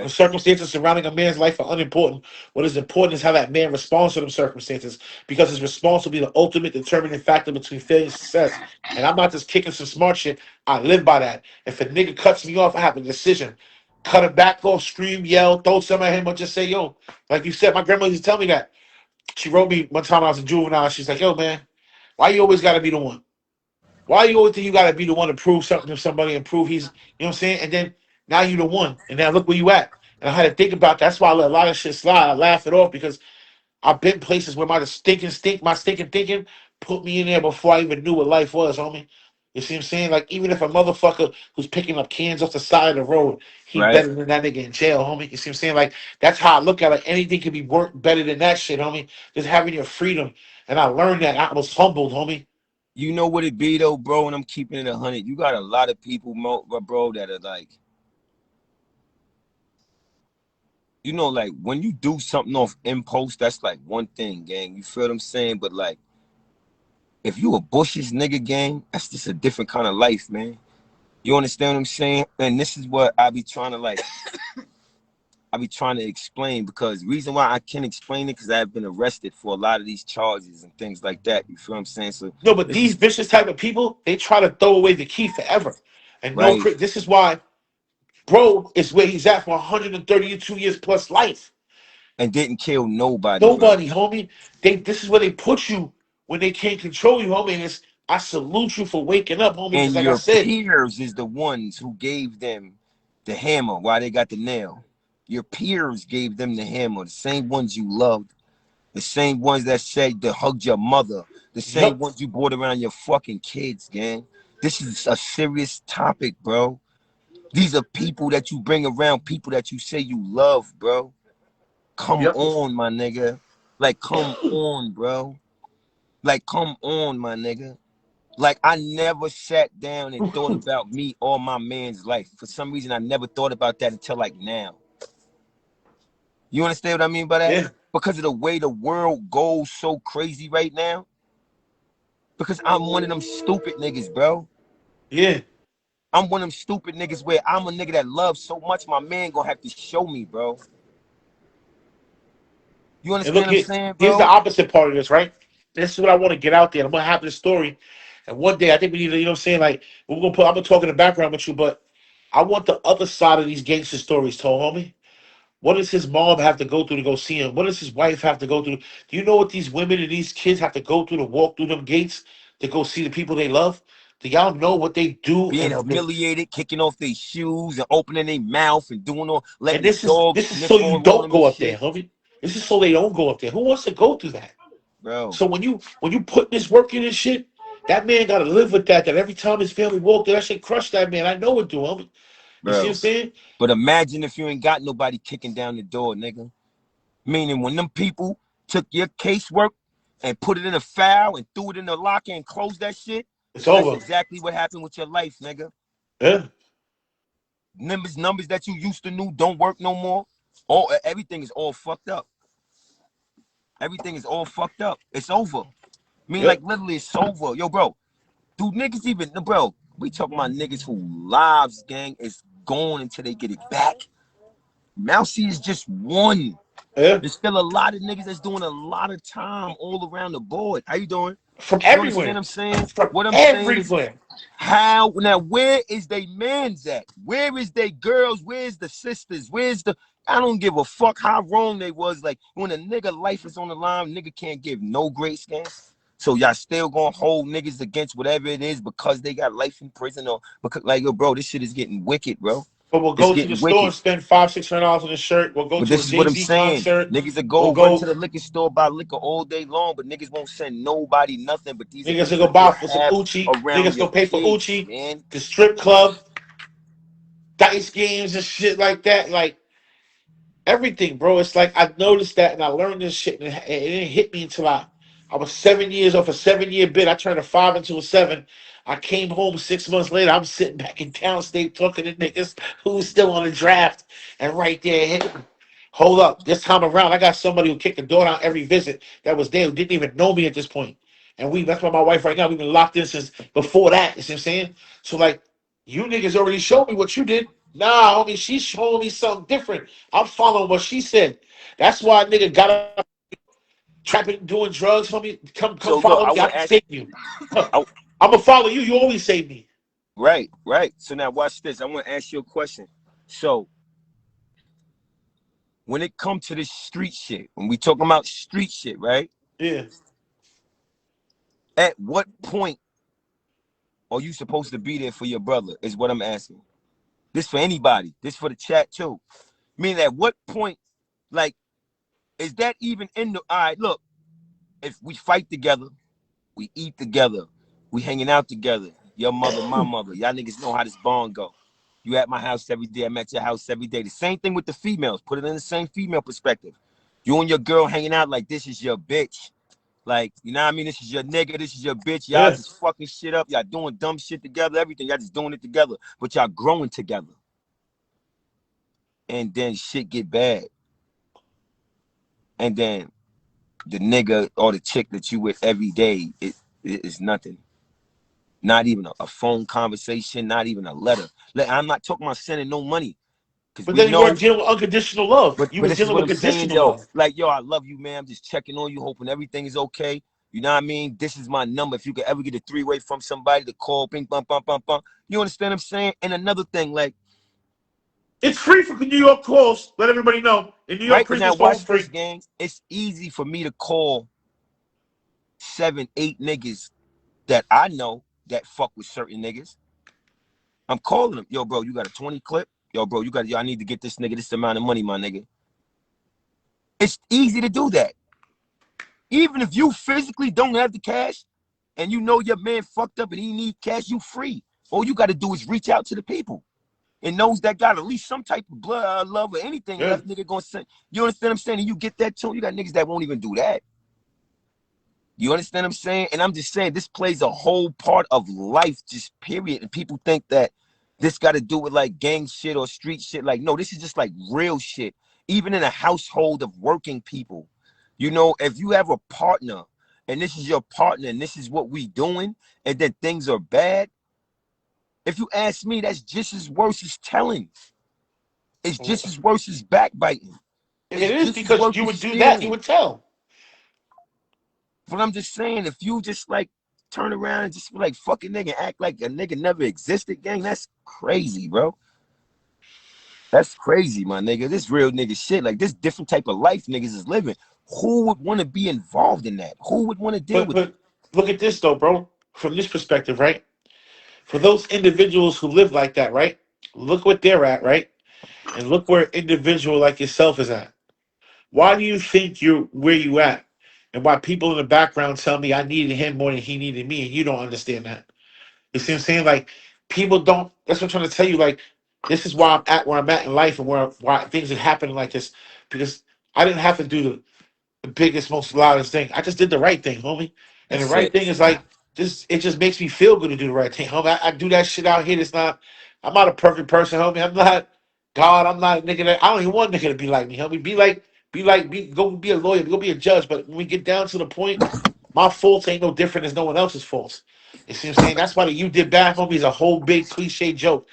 The Right, circumstances surrounding a man's life are unimportant. What is important is how that man responds to them circumstances, because his response will be the ultimate determining factor between failure and success. And I'm not just kicking some smart shit. I live by that. If a nigga cuts me off, I have a decision. Cut him back off, scream, yell, throw something at him, or just say, yo, like you said, my grandma used to tell me that. She wrote me one time when I was a juvenile. She's like, yo, man, why you always got to be the one? Why you always think you gotta be the one to prove something to somebody and prove he's, you know what I'm saying? And then now you the one, and now look where you at. And I had to think about that. That's why I let a lot of shit slide. I laugh it off because I've been places where my stinking thinking put me in there before I even knew what life was, homie. You see what I'm saying? Like even if a motherfucker who's picking up cans off the side of the road, he right. better than that nigga in jail, homie. You see what I'm saying? Like that's how I look at it. Anything can be worked better than that shit, homie. Just having your freedom. And I learned that. I was humbled, homie. You know what it be though, bro, and I'm keeping it 100. You got a lot of people, bro, that are like, you know, like when you do something off impulse, that's like one thing, gang. You feel what I'm saying? But like, if you a Bush's nigga, gang, that's just a different kind of life, man. You understand what I'm saying? And this is what I be trying to like, I be trying to explain, because the reason why I can explain it because I've been arrested for a lot of these charges and things like that. You feel what I'm saying? So No, but this these is vicious type of people, they try to throw away the key forever. And no, right, this is why bro is where he's at for 132 years plus life. and didn't kill nobody, bro. Nobody, homie. This is where they put you when they can't control you, homie. And it's, I salute you for waking up, homie. Because And like I your said, peers is the ones who gave them the hammer while they got the nail. Your peers gave them the hammer, the same ones you loved, the same ones that said that hugged your mother, the same yup, ones you brought around your fucking kids, gang. This is a serious topic, bro. These are people that you bring around, people that you say you love, bro. Come Yep. on, my nigga. Like, come on, bro. Like, come on, my nigga. Like, I never sat down and thought about me or my man's life. For some reason, I never thought about that until like now. You understand what I mean by that? Yeah. Because of the way the world goes so crazy right now. Because I'm one of them stupid niggas, bro. Yeah. I'm one of them stupid niggas where I'm a nigga that loves so much, my man gonna have to show me, bro. You And understand look what I'm here, saying, here's the bro? opposite part of this, right? This is what I want to get out there. I'm gonna have this story. And one day I think we need to, you know what I'm saying? Like I'm gonna talk in the background with you, but I want the other side of these gangster stories told, homie. What does his mom have to go through to go see him? What does his wife have to go through? Do you know what these women and these kids have to go through to walk through them gates to go see the people they love? Do y'all know what they do? Being humiliated, kicking off their shoes and opening their mouth and doing all, And letting the this is dog this is sniff so you all on don't them and go up there, shit. homie. This is so they don't go up there. Who wants to go through that? Bro, So when you put this work in and shit, that man gotta live with that. That every time his family walk there, that shit crush that man. I know it do, homie. You see what I'm bro. saying? But imagine if you ain't got nobody kicking down the door, nigga. Meaning when them people took your casework and put it in a file and threw it in the locker and closed that shit, It's that's over. exactly what happened with your life, nigga. Yeah. Numbers that you used to know don't work no more. All everything is all fucked up. Everything is all fucked up. It's over. I mean, like Yep. literally, it's over. Yo, bro, do niggas even, bro? We talking about niggas who lives, gang, is gone until they get it back. Mousy is just one. Yeah. There's still a lot of niggas that's doing a lot of time all around the board. How you doing? From You understand what everywhere. I'm saying? From What I'm saying is, everywhere. how now? Where is they mans at? Where is they girls? Where's the sisters? Where's the? I don't give a fuck how wrong they was. Like when a nigga life is on the line, nigga can't give no grace, gang. So y'all still gonna hold niggas against whatever it is because they got life in prison or because like yo, bro, this shit is getting wicked, bro. But we'll It's go to the getting store wicked. and spend $500-600 on a shirt. We'll go But to a this is what I'm Jay-Z saying. concert. Niggas that We'll go run to go the liquor store, buy liquor all day long, but niggas won't send nobody nothing. But these are niggas things will go that you'll buy for some have Uchi. around Niggas your go pay for kids, Uchi, man. the strip club, dice games and shit like that. Like everything, bro. It's like I noticed that and I learned this shit and it didn't hit me until I was 7 years off a 7 year bid. I turned a 5 into a 7. I came home 6 months later. I'm sitting back in downstate talking to niggas who's still on the draft and right there hit me. Hold up. This time around, I got somebody who kicked the door down every visit that was there who didn't even know me at this point. And that's why my wife right now, we've been locked in since before that. You see what I'm saying? So like you niggas already showed me what you did. Nah, homie, she's showing me something different. I'm following what she said. That's why a nigga got up trapping, doing drugs, homie. Come So look, follow I me. I want to can ask. save you. I'm I, gonna follow you. You always save me. right, right. So now watch this. I want to ask you a question. So when it comes to this street shit, when we talking about street shit, right? Yeah. At what point are you supposed to be there for your brother? Is what I'm asking. This for anybody. This for the chat too. Meaning, at what point, like, is that even in the? All right, look. If we fight together, we eat together, we hanging out together. Your mother, my mother. Y'all niggas know how this bond go. You at my house every day. I'm at your house every day. The same thing with the females. Put it in the same female perspective. You and your girl hanging out like this is your bitch. Like, you know what I mean? This is your nigga. This is your bitch. Y'all Yeah. just fucking shit up. Y'all doing dumb shit together. Everything. Y'all just doing it together. But y'all growing together. And then shit get bad. And then the nigga or the chick that you with every day, it is nothing. Not even a phone conversation, not even a letter. I'm not talking about sending no money. Because But we then you weren't know, dealing with unconditional love. but You was this is dealing what with I'm saying, conditional yo. love. Like, yo, I love you, man. I'm just checking on you, hoping everything is okay. You know what I mean? This is my number. If you could ever get a three-way from somebody to call, bing, bum, bum, bum, bum. You understand what I'm saying? And another thing, like, It's free for New York calls. Let everybody know. In New York right? But now prisons, phone watch this, free. gang. It's easy for me to call 7, 8 niggas that I know that fuck with certain niggas. I'm calling them. Yo, bro, you got a 20 clip? Yo, bro, I need to get this nigga this amount of money, my nigga. It's easy to do that. Even if you physically don't have the cash and you know your man fucked up and he need cash, you free. All you got to do is reach out to the people. and knows that got at least some type of blood, love, or anything Yeah. left, nigga gonna say, you understand what I'm saying? And you get that too. You got niggas that won't even do that. You understand what I'm saying? And I'm just saying this plays a whole part of life, just period. And people think that this got to do with like gang shit or street shit. Like, no, this is just like real shit. Even in a household of working people, you know, if you have a partner and this is your partner and this is what we doing, and then things are bad, if you ask me, that's just as worse as telling. It's just as worse as backbiting. It It's is just as because worse you as would do that, you stealing. would tell. But I'm just saying, if you just like turn around and just be like fucking nigga, act like a nigga never existed, gang, that's crazy, bro. That's crazy, my nigga. This real nigga shit. Like this different type of life niggas is living. Who would want to be involved in that? Who would want to deal with it? But look at this though, bro. From this perspective, right? For those individuals who live like that, right? Look what they're at, right? And look where an individual like yourself is at. Why do you think you're where you at? And why people in the background tell me I needed him more than he needed me, and you don't understand that. You see what I'm saying? Like people don't. That's what I'm trying to tell you. Like this is why I'm at where I'm at in life, and why things are happening like this. Because I didn't have to do the biggest, most loudest thing. I just did the right thing, homie. And the That's right it. thing is like just it just makes me feel good to do the right thing, homie. I do that shit out here. It's not. I'm not a perfect person, homie. I'm not God. I'm not a nigga. I don't even want nigga to be like me, homie. Go be a lawyer. Go be a judge. But when we get down to the point, my faults ain't no different as no one else's faults. You see what I'm saying? That's why the you did bad, homie, is a whole big cliche joke.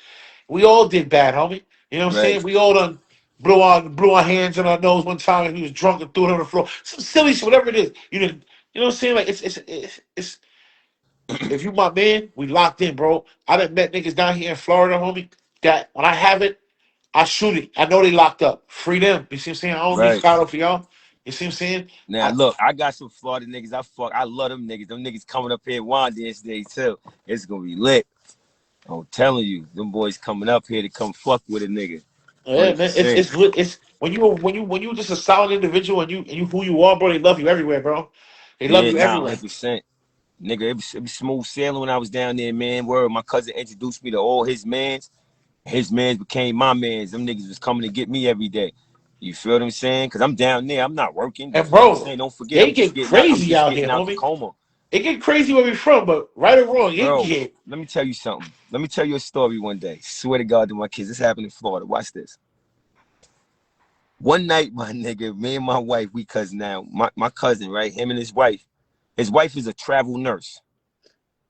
We all did bad, homie. You know what I'm Right. saying? We all done blew our hands on our nose one time and we was drunk and threw it on the floor. Some silly shit, whatever it is. You know what I'm saying? Like it's if you my man, we locked in, bro. I done met niggas down here in Florida, homie, that when I have it, I shoot it. I know they locked up. Free them. You see what I'm saying? I don't need Right. shout out for y'all. You see what I'm saying? Now look, I got some Florida niggas. I love them niggas. Them niggas coming up here one dance day too. It's gonna be lit. I'm telling you, them boys coming up here to come fuck with a nigga. Yeah, man. It's 100%. it's lit. It's when you just a solid individual and you who you are, bro. They love you everywhere, bro. They love Yeah, you nah, everywhere. 100%. Nigga, it was smooth sailing when I was down there, man. Where my cousin introduced me to all his mans. His mans became my mans. Them niggas was coming to get me every day. You feel what I'm saying? Because I'm down there. I'm not working. You And feel what I'm bro, saying? Don't forget, they I'm just get getting out. I'm crazy just out here, getting out homie. Tacoma. It get crazy where we from, but right or wrong, it Bro, get. let me tell you something. Let me tell you a story one day. Swear to God to my kids. This happened in Florida. Watch this. One night, my nigga, me and my wife, we cousin now. My cousin, right? Him and his wife. His wife is a travel nurse.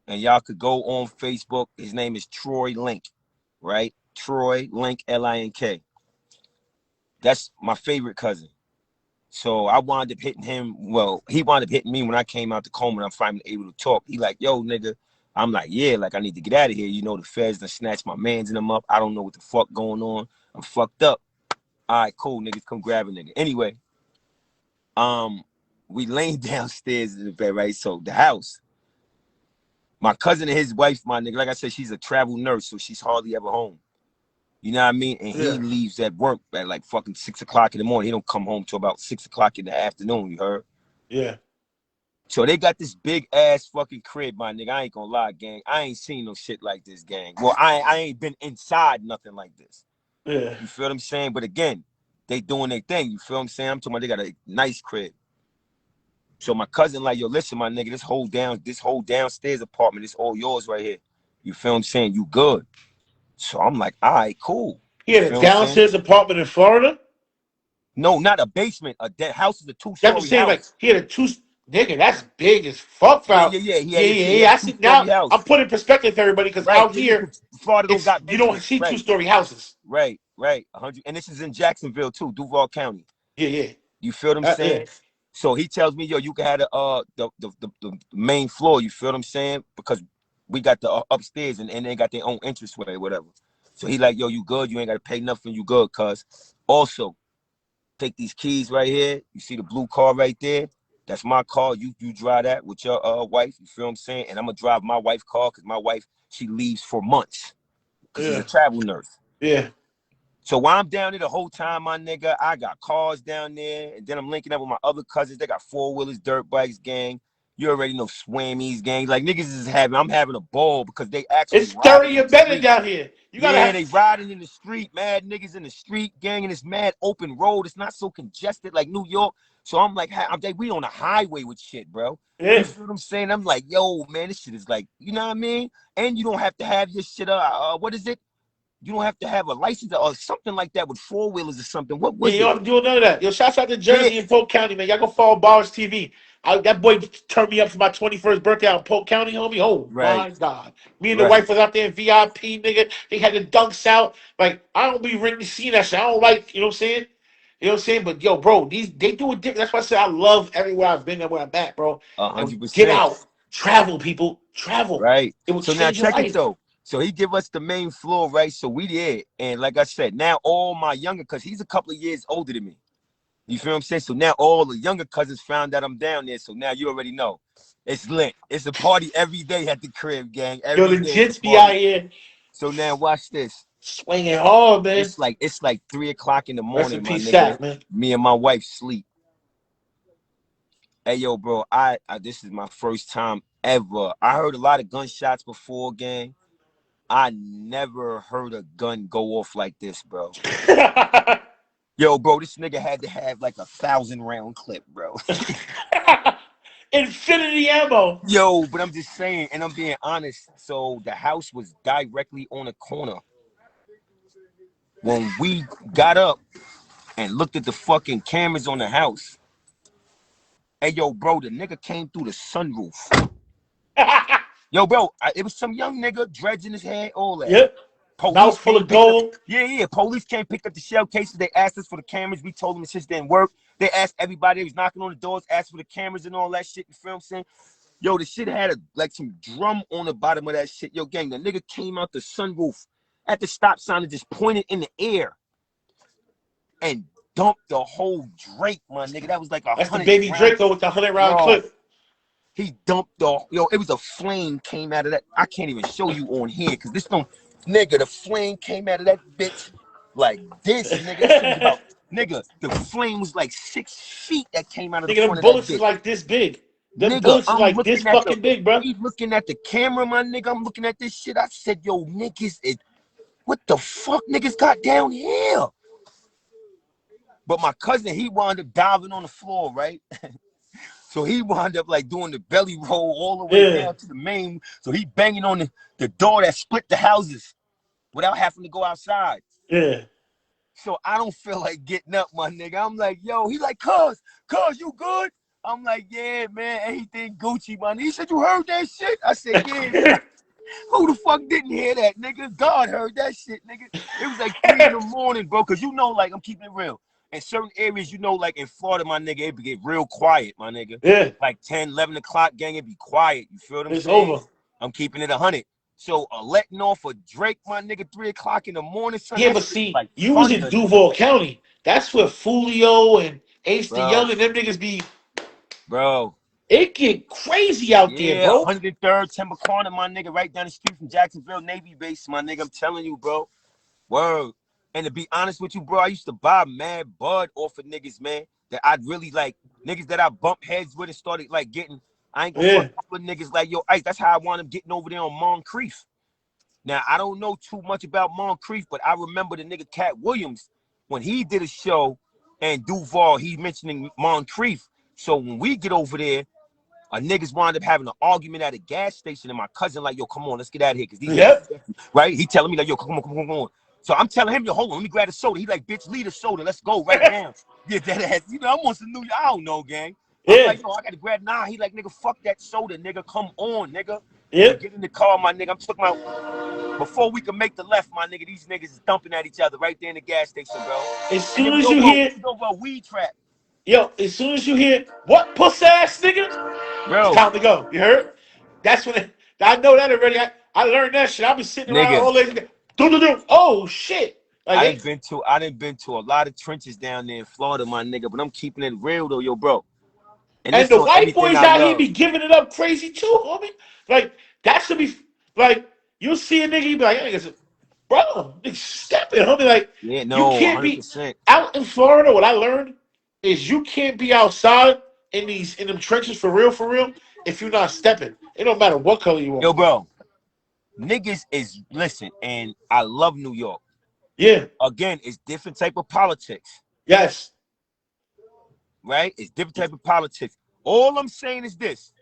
And y'all could go on Facebook. His name is Troy Link, right? Troy Link, Link. That's my favorite cousin. So I wound up hitting him. Well, he wound up hitting me when I came out to Tacoma and I'm finally able to talk. He like, yo, nigga. I'm like, yeah, like I need to get out of here. You know, the feds done snatched my mans and them up. I don't know what the fuck going on. I'm fucked up. All right, cool, niggas, come grab a nigga. Anyway, we laying downstairs in the bed, right? So the house, my cousin and his wife, my nigga, like I said, she's a travel nurse, so she's hardly ever home. You know what I mean? And he Yeah, leaves at work at like fucking 6 o'clock in the morning. He don't come home till about 6 o'clock in the afternoon, you heard? yeah, So they got this big ass fucking crib, my nigga. I ain't gonna lie, gang. I ain't seen no shit like this, gang. Well, I ain't been inside nothing like this. yeah. You feel what I'm saying? But again, they doing their thing. You feel what I'm saying? I'm talking about they got a nice crib. So my cousin, like, yo, listen, my nigga, this whole downstairs apartment, it's all yours right here. You feel what I'm saying? You good. So I'm like, all right, cool. He You had a feel what I'm saying? downstairs apartment in Florida. No, not a basement. That house is a I'm just two-story saying, like house. he had a two. Nigga, that's big as fuck. Yeah, Out. yeah, yeah. He Yeah, had yeah, he yeah. had a I see now. two-story house. I'm putting perspective to everybody because Right. out Yeah, yeah, here, 'cause Florida don't it's got you don't basements. see Right. two-story houses. Right, right. 100. And this is in Jacksonville too, Duval County. Yeah, yeah, You feel what I'm yeah, saying? So he tells me, yo, you can have the main floor. You feel what I'm saying? Because we got the upstairs and they got their own entranceway, whatever. So he like, yo, you good? You ain't got to pay nothing. You good? Cuz also take these keys right here. You see the blue car right there? That's my car. You drive that with your wife. You feel what I'm saying? And I'm gonna drive my wife's car because my wife she leaves for months because she's a yeah, travel nurse. yeah. So while I'm down there the whole time, my nigga, I got cars down there, and then I'm linking up with my other cousins. They got four-wheelers, dirt bikes, gang. You already know Swammies gangs. Like niggas is I'm having a ball because they actually It's riding 30 in or the better street. down here. You gotta Yeah, have. they riding in the street, mad niggas in the street, gang, and it's mad open road. It's not so congested like New York. So I'm like, we on a highway with shit, bro. You Yeah. feel what I'm saying? I'm like, yo, man, this shit is like, you know what I mean? And you don't have to have your shit, what is it? You don't have to have a license or something like that with 4-wheelers or something. What Yeah, was you don't it? have to do none of that. Yo, shouts out to Yeah, Jersey and Polk County, man. Y'all go follow Bars TV. That boy turned me up for my 21st birthday out in Polk County, homie. Oh right, my God. Me and the right. wife was out there in VIP, nigga. They had the dunks out. Like, I don't be really seeing that shit. I don't like, you know what I'm saying? You know what I'm saying? But yo, bro, they do it different. That's why I said I love everywhere I've been and where I'm at, bro. A And hundred get percent. out. Travel, people. Travel. Right. It will So now change your check it life. though. So he give us the main floor, right? So we there. And like I said, now all my younger, because he's a couple of years older than me. You feel what I'm saying? So now all the younger cousins found that I'm down there. So now you already know. It's lit. It's a party every day at the crib, gang. Yo, Every the day it's a Jits be out party. here So now watch this. swinging hard, man. It's like 3 o'clock in the Rest in morning, my peace, nigga. Shaq, man. Me and my wife sleep. Hey yo, bro, I this is my first time ever. I heard a lot of gunshots before, gang. I never heard a gun go off like this, bro. Yo, bro, this nigga had to have like 1,000-round clip, bro. Infinity ammo. Yo, but I'm just saying, and I'm being honest. So the house was directly on a corner. When we got up and looked at the fucking cameras on the house, hey, yo, bro, the nigga came through the sunroof. Yo, bro, it was some young nigga, dreads in his head, all that. Yep. Police Mouth full came of pick up. gold. Yeah. Police came pick up the shell cases. They asked us for the cameras. We told them the shit didn't work. They asked everybody. They was knocking on the doors, asked for the cameras and all that shit. You feel what I'm saying? Yo, the shit had like some drum on the bottom of that shit. Yo, gang, the nigga came out the sunroof at the stop sign and just pointed in the air and dumped the whole Drake, my nigga. That was like That's the 100 baby rounds. Draco with the 100-round Bro, clip. he dumped it was a flame came out of that. I can't even show you on here because this don't, nigga, the flame came out of that bitch like this, nigga. That shit was about, nigga, the flame was like 6 feet that came out of the Nigga, them front of that bullets is bitch. like this big. Them Nigga, bullets is I'm like this looking at fucking big, bro. we looking at the camera, my nigga. I'm looking at this shit. I said, yo, niggas, what the fuck niggas got down here? But my cousin, he wound up diving on the floor, right? So he wound up like doing the belly roll all the way Yeah. down to the main. So he banging on the door that split the houses without having to go outside. Yeah. So I don't feel like getting up, my nigga. I'm like, yo, he like, cuz, you good? I'm like, yeah, man, anything Gucci, man. He said, you heard that shit? I said, yeah, nigga. Who the fuck didn't hear that, nigga? God heard that shit, nigga. It was like 3 in the morning, bro, because you know, like, I'm keeping it real. In certain areas, you know, like in Florida, my nigga, it get real quiet, my nigga. Yeah. Like 10, 11 o'clock, gang, it be quiet. You feel what I'm It's saying? over. I'm keeping it 100. So letting off a Drake, my nigga, 3 o'clock in the morning, son, Yeah, that but shit is see, like you was in thunder, nigga. Duval County. That's where Fulio and Ace the Bro, Young and them niggas be. bro. It get crazy out there, Yeah, bro. 103rd, Timber Corner, my nigga, right down the street from Jacksonville Navy Base, my nigga. I'm telling you, bro. Word. And to be honest with you, bro, I used to buy mad bud off of niggas, man, that I'd really like, niggas that I bumped heads with and started like getting. I ain't gonna Yeah. fuck with niggas like, yo, Ice, that's how I want him getting over there on Moncrief. Now, I don't know too much about Moncrief, but I remember the nigga Cat Williams, when he did a show and Duval, he mentioning Moncrief. So when we get over there, niggas wound up having an argument at a gas station, and my cousin like, yo, come on, let's get out of here, because these Yep. niggas, right? He telling me like, yo, come on. So I'm telling him, yo, hold on, let me grab a soda. He like, bitch, leave the soda, let's go right now. Get that ass, you know, I'm on some new, I don't know, gang. I'm Yeah. like, yo, I gotta grab, nah. He like, nigga, fuck that soda, nigga, come on, nigga. Yep. Get in the car, my nigga. I'm talking about, before we can make the left, my nigga, these niggas is dumping at each other right there in the gas station, bro. As And soon it was as you over, hear, it was over a weed trap, as soon as you hear, what puss ass nigga? It's bro. time to go. You heard? That's when I know that already. I learned that shit. I be sitting around Nigga, all day. Do. Oh shit! Like I done been to a lot of trenches down there in Florida, my nigga, but I'm keeping it real though, yo, bro. And and this the on white everything boys I out here love, be giving it up crazy too, homie. Like that should be like you'll see a nigga, you be like, nigga, bro, step it, homie. Like yeah, you no, can't be 100%. out in Florida. What I learned is you can't be outside in them trenches for real, if you're not stepping. It don't matter what color you are. Yo, bro, niggas is listen, and I love New York. Yeah. Again, it's different type of politics, Yes. right? It's different type of politics. All I'm saying is this: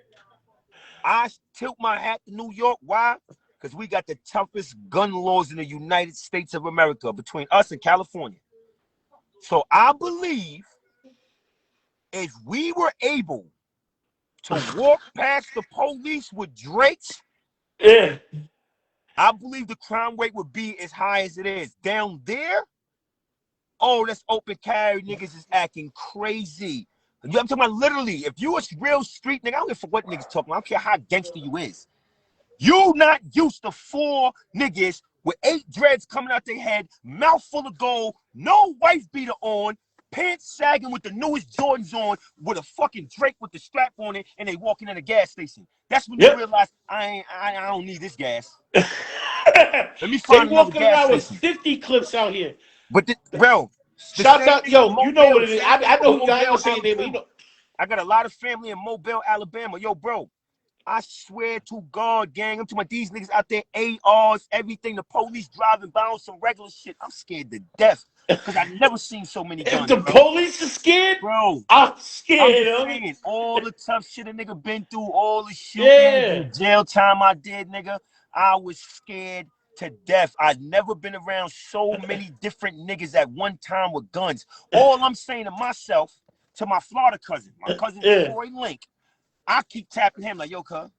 I tilt my hat to New York. Why? Because we got the toughest gun laws in the United States of America between us and California. So I believe if we were able to walk past the police with Drakes, Yeah. I believe the crime rate would be as high as it is. Down there, oh, that's open carry. Niggas is acting crazy. I'm talking about literally, if you a real street nigga, I don't give a fuck what niggas talking about. I don't care how gangster you is. You not used to 4 niggas with 8 dreads coming out their head, mouth full of gold, no wife beater on, pants sagging with the newest Jordans on, with a fucking Drake with the strap on it, and they walking in a gas station. That's when you Yep. realize I don't need this gas. Let me They find another walking gas around with station. 50 clips out here. But bro, the Shout same out, thing with yo, you know what Mobile, it is. same thing I with know who I ain't Mobile, gonna say your name, but you Alabama. know. I got a lot of family in Mobile, Alabama. Yo, bro, I swear to God, gang, I'm talking about these niggas out there, ARs, everything, the police driving by on some regular shit. I'm scared to death because I've never seen so many If guns, the bro. police is scared, Bro, I'm I'm scared just of it. saying, all the tough shit a nigga been through, all the shootings and Yeah. the jail time I did, nigga, I was scared to death. I've never been around so many different niggas at one time with guns. All I'm saying to myself, to my Florida cousin, my cousin Yeah. Troy Link, I keep tapping him like, yo, cuz,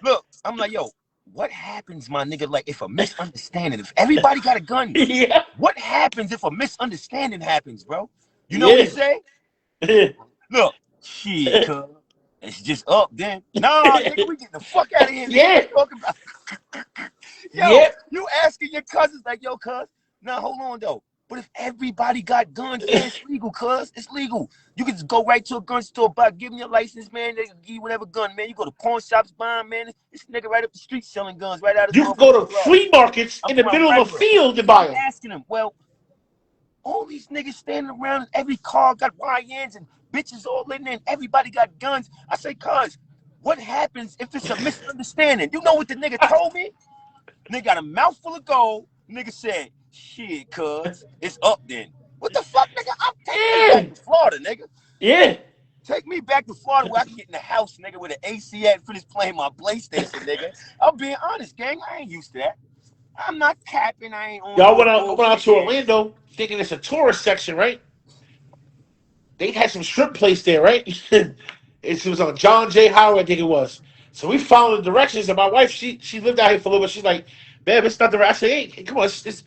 look, I'm like, yo, what happens, my nigga, like if a misunderstanding, if everybody got a gun, Yeah. what happens if a misunderstanding happens, bro? You know what he Yeah. say? Yeah. Look, shit, cuz. It's just up then. Nah, nigga, we getting the fuck out of here, nigga. Yeah. What you talking about? Yo, Yep. you asking your cousins like, yo, cuz. Now, hold on, though. But if everybody got guns, man, it's legal, cuz. It's legal. You can just go right to a gun store, give me your license, man. They can give you whatever gun, man. You go to pawn shops buying, man. This nigga right up the street selling guns right out of his You can go motherfucking to garage. flea markets I'm in the talking middle about of a regular. field to So buy I'm them. asking him, well, all these niggas standing around and every car got YNs and bitches all in there and everybody got guns. I say, cuz, what happens if it's a misunderstanding? You know what the nigga told me? Nigga got a mouthful of gold. Nigga said, shit, cuz, it's up then. What the fuck, nigga? I'm taking me Yeah. back to Florida, nigga. Yeah. Take me back to Florida where I can get in the house, nigga, with an AC at, finish playing my PlayStation, nigga. I'm being honest, gang. I ain't used to that. I'm not capping. I ain't on Y'all no went out bullshit, to gang. Orlando thinking it's a tourist section, right? They had some shrimp place there, right? It was on John J. Howard, I think it was. So we followed the directions, and my wife, she lived out here for a little bit. She's like, "Babe, it's not the right." I said, "Hey, come on, it's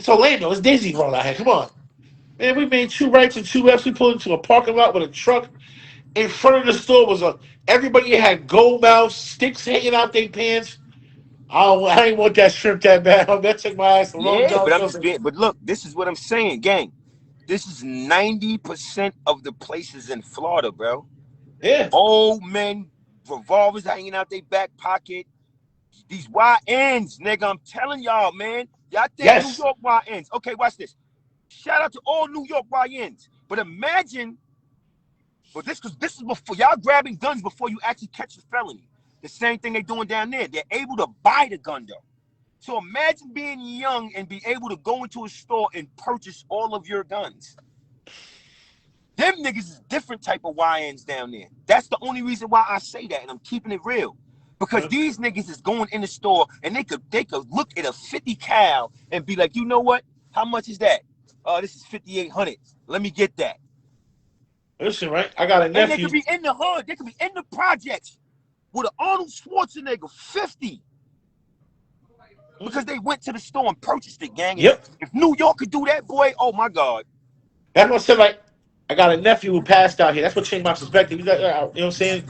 Orlando, it's Disney World out here. Come on, man." We made 2 rights and 2 lefts. We pulled into a parking lot with a truck. In front of the store was a everybody had gold mouth sticks hanging out their pants. I ain't want that shrimp that bad. That took my ass to Long Yeah, John but I'm just Silver. being, but look, this is what I'm saying, gang. This is 90% of the places in Florida, bro. Yeah. Old men, revolvers hanging out their back pocket. These YNs, nigga, I'm telling y'all, man. Y'all think New Yes. York YNs. Okay, watch this. Shout out to all New York YNs. But imagine, but this is before y'all grabbing guns before you actually catch the felony. The same thing they doing down there. They're able to buy the gun though. So imagine being young and be able to go into a store and purchase all of your guns. Them niggas is different type of YNs down there. That's the only reason why I say that, and I'm keeping it real. Because these niggas is going in the store and they could look at a 50 cal and be like, you know what? How much is that? Oh, this is 5,800. Let me get that. Listen, right? I got a And they could nephew. be in the hood. They could be in the projects with an Arnold Schwarzenegger 50 because they went to the store and purchased it, gang. And Yep. if New York could do that, boy, oh my God. That's what I said. Like, I got a nephew who passed out here. That's what changed my perspective. You know what I'm saying?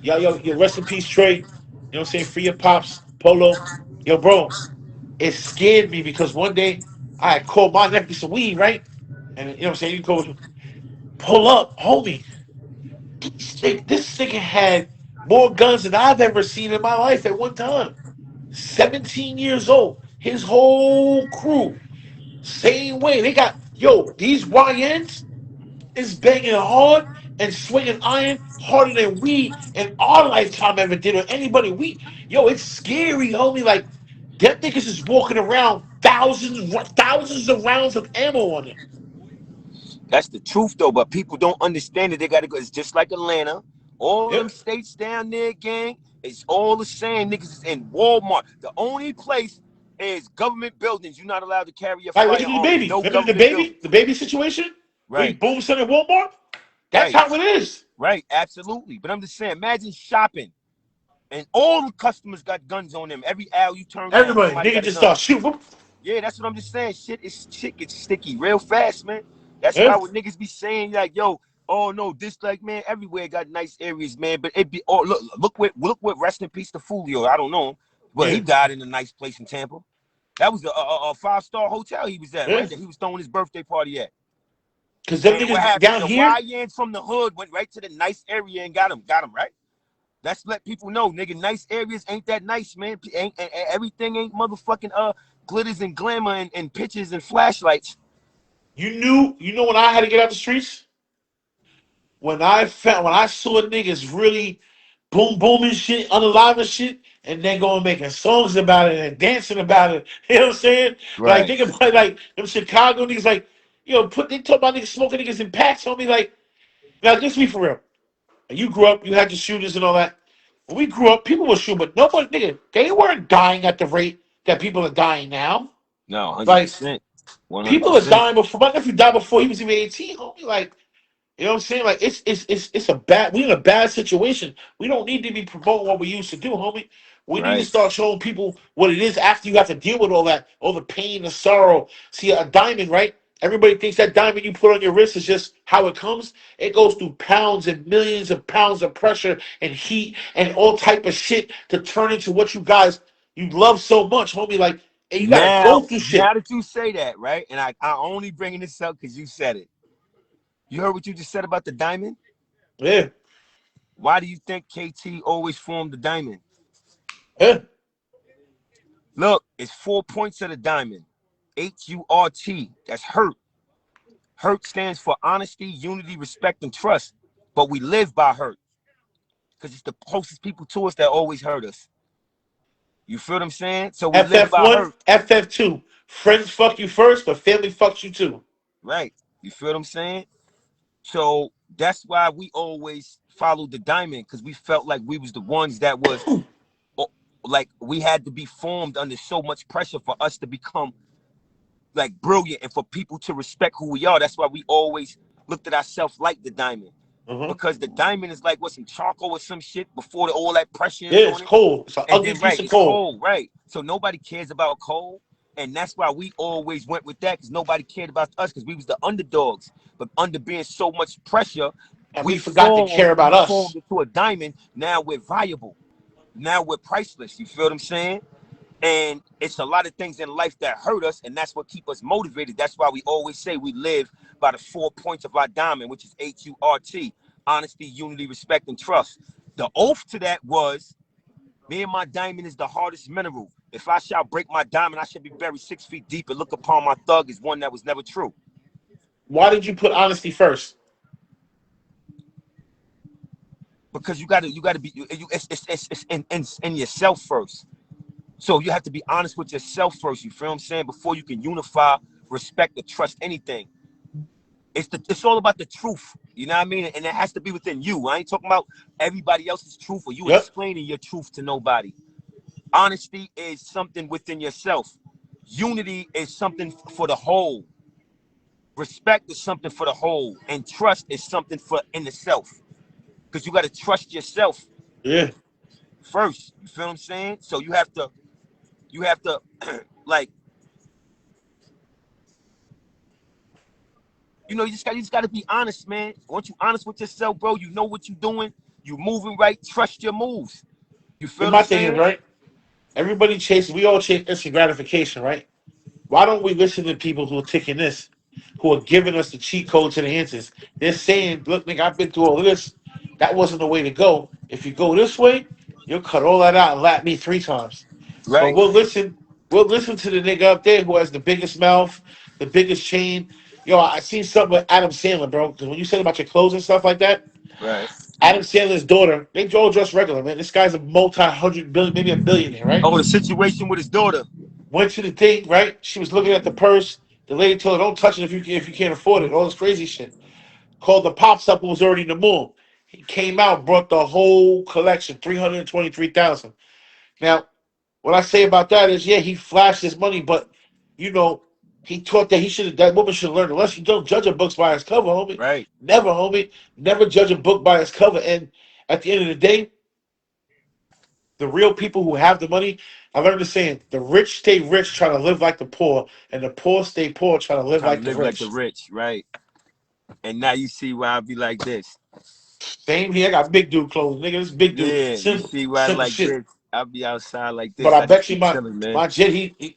Yo, rest in peace, Trey. You know what I'm saying? Free your pops, Polo. Yo, bro, it scared me because one day I had called my nephew some weed, right? And you know what I'm saying? You go pull up, homie. This nigga had more guns than I've ever seen in my life at one time. 17 years old. His whole crew. Same way. They got, yo, these YNs is banging hard and swinging iron harder than we in our lifetime ever did, or anybody. Yo, it's scary, homie. Like, them niggas is walking around thousands of rounds of ammo on them. That's the truth though, but people don't understand it. They gotta go. It's just like Atlanta. All them Yep. states down there, gang, it's all the same. Niggas is in Walmart. The only place is government buildings. You're not allowed to carry a Like, look at the firearm in baby. no Remember government building. the baby situation? We Right, boom center Walmart? That's right, how it is. right. Absolutely. But I'm just saying, imagine shopping and all the customers got guns on them. Every aisle you turn on, Everybody, somebody nigga got a just gun. start shooting. Yeah, that's what I'm just saying. Shit gets sticky real fast, man. That's why Yeah. when niggas be saying like, yo, oh no, this like man, everywhere got nice areas, man. But it be oh look what rest in peace to Fulio. I don't know him. Well, Yeah. he died in a nice place in Tampa. That was a 5-star hotel he was at, Yeah. right? That he was throwing his birthday party at. Because them And what niggas happened? down The here, YNs from the hood went right to the nice area and got him, right? That's let people know, nigga. Nice areas ain't that nice, man. Everything ain't motherfucking glitters and glamour and pictures and flashlights. you know when I had to get out the streets? When I saw niggas really booming shit, unalive shit, and then going making songs about it and dancing about it. You know what I'm saying? Like Right. think about like them Chicago niggas like, they talk about niggas smoking niggas in packs on me like, now let's be for real. You grew up, you had your shooters and all that. When we grew up, people were shooting, but nobody nigga, they weren't dying at the rate that people are dying now. No, Like 100%. people are 100%. dying before my nephew died before he was even 18, homie. Like, you know what I'm saying? Like it's a bad we in a bad situation. We don't need to be promoting what we used to do, homie. We need to Right. start showing people what it is after you have to deal with all that, all the pain, the sorrow. See a diamond, right? Everybody thinks that diamond you put on your wrist is just how it comes. It goes through pounds and millions of pounds of pressure and heat and all type of shit to turn into what you love so much, homie. Like, and you gotta go Now, through now shit. that you say that, right? And I only bringing this up because you said it. You heard what you just said about the diamond? Yeah, Why do you think KT always formed the diamond? yeah. Look, it's 4 points of the diamond. HURT. That's hurt. Hurt stands for honesty, unity, respect, and trust. But we live by hurt because it's the closest people to us that always hurt us. You feel what I'm saying? So we live by FF1, hurt. FF2. Friends fuck you first, but family fucks you too. Right. You feel what I'm saying? So that's why we always followed the diamond because we felt like we was the ones that was like we had to be formed under so much pressure for us to become like brilliant and for people to respect who we are. That's why we always looked at ourselves like the diamond. Uh-huh. Because the diamond is like what some charcoal or some shit before all that pressure Yeah, is it's on it. cold. It's an And ugly then piece right, of it's coal. cold, right? So nobody cares about cold. And that's why we always went with that because nobody cared about us because we was the underdogs. But under being so much pressure, And we we forgot to formed, care we about formed us. into a diamond. Now we're viable. Now we're priceless. You feel what I'm saying? And it's a lot of things in life that hurt us, and that's what keep us motivated. That's why we always say we live by the 4 points of our diamond, which is HURT: honesty, unity, respect, and trust. The oath to that was me and my diamond is the hardest mineral. If I shall break my diamond, I shall be buried 6 feet deep and look upon my thug as one that was never true. Why did you put honesty first? Because you gotta be it's in yourself first. So you have to be honest with yourself first. You feel what I'm saying? Before you can unify, respect, or trust anything. It's all about the truth. You know what I mean? And it has to be within you. I ain't talking about everybody else's truth or you Yep. explaining your truth to nobody. Honesty is something within yourself. Unity is something for the whole. Respect is something for the whole. And trust is something for in the self. Because you got to trust yourself Yeah. first. You feel what I'm saying? So you have to like you just gotta be honest, man. Once you honest with yourself, bro, you know what you're doing. You moving right. Trust your moves. You feel Then what I'm my thing is, saying? right? We all chase instant gratification, right? Why don't we listen to people who are taking this, who are giving us the cheat codes and the answers? They're saying, look, nigga, I've been through all of this. That wasn't the way to go. If you go this way, you'll cut all that out and lap me 3 times. But Right. we'll listen to the nigga up there who has the biggest mouth, the biggest chain. Yo, I seen something with Adam Sandler, bro. Because when you said about your clothes and stuff like that, Right. Adam Sandler's daughter, they all dress regular, man. This guy's a multi-hundred billion, maybe a billionaire, right? Oh, the situation with his daughter. Went to the thing, right? She was looking at the purse. The lady told her, "Don't touch it if you can't afford it." All this crazy shit. Called the pops up, who was already in the moon. He came out, brought the whole collection, 323,000. Now, what I say about that is, yeah, he flashed his money, but you know, he taught that that woman should learn a lesson. You don't judge a book by its cover, homie. Right. Never, homie. Never judge a book by its cover. And at the end of the day, the real people who have the money, I learned the saying: the rich stay rich, trying to live like the poor, and the poor stay poor, trying to live Trying to like the live like the rich. rich, right? And now you see why I be like this. Same here. I got big dude clothes, nigga. This big dude, Yeah, you simple, see why I simple like shit. this. I be outside like But this. I I just bet you be my chilling, man. my jet, you know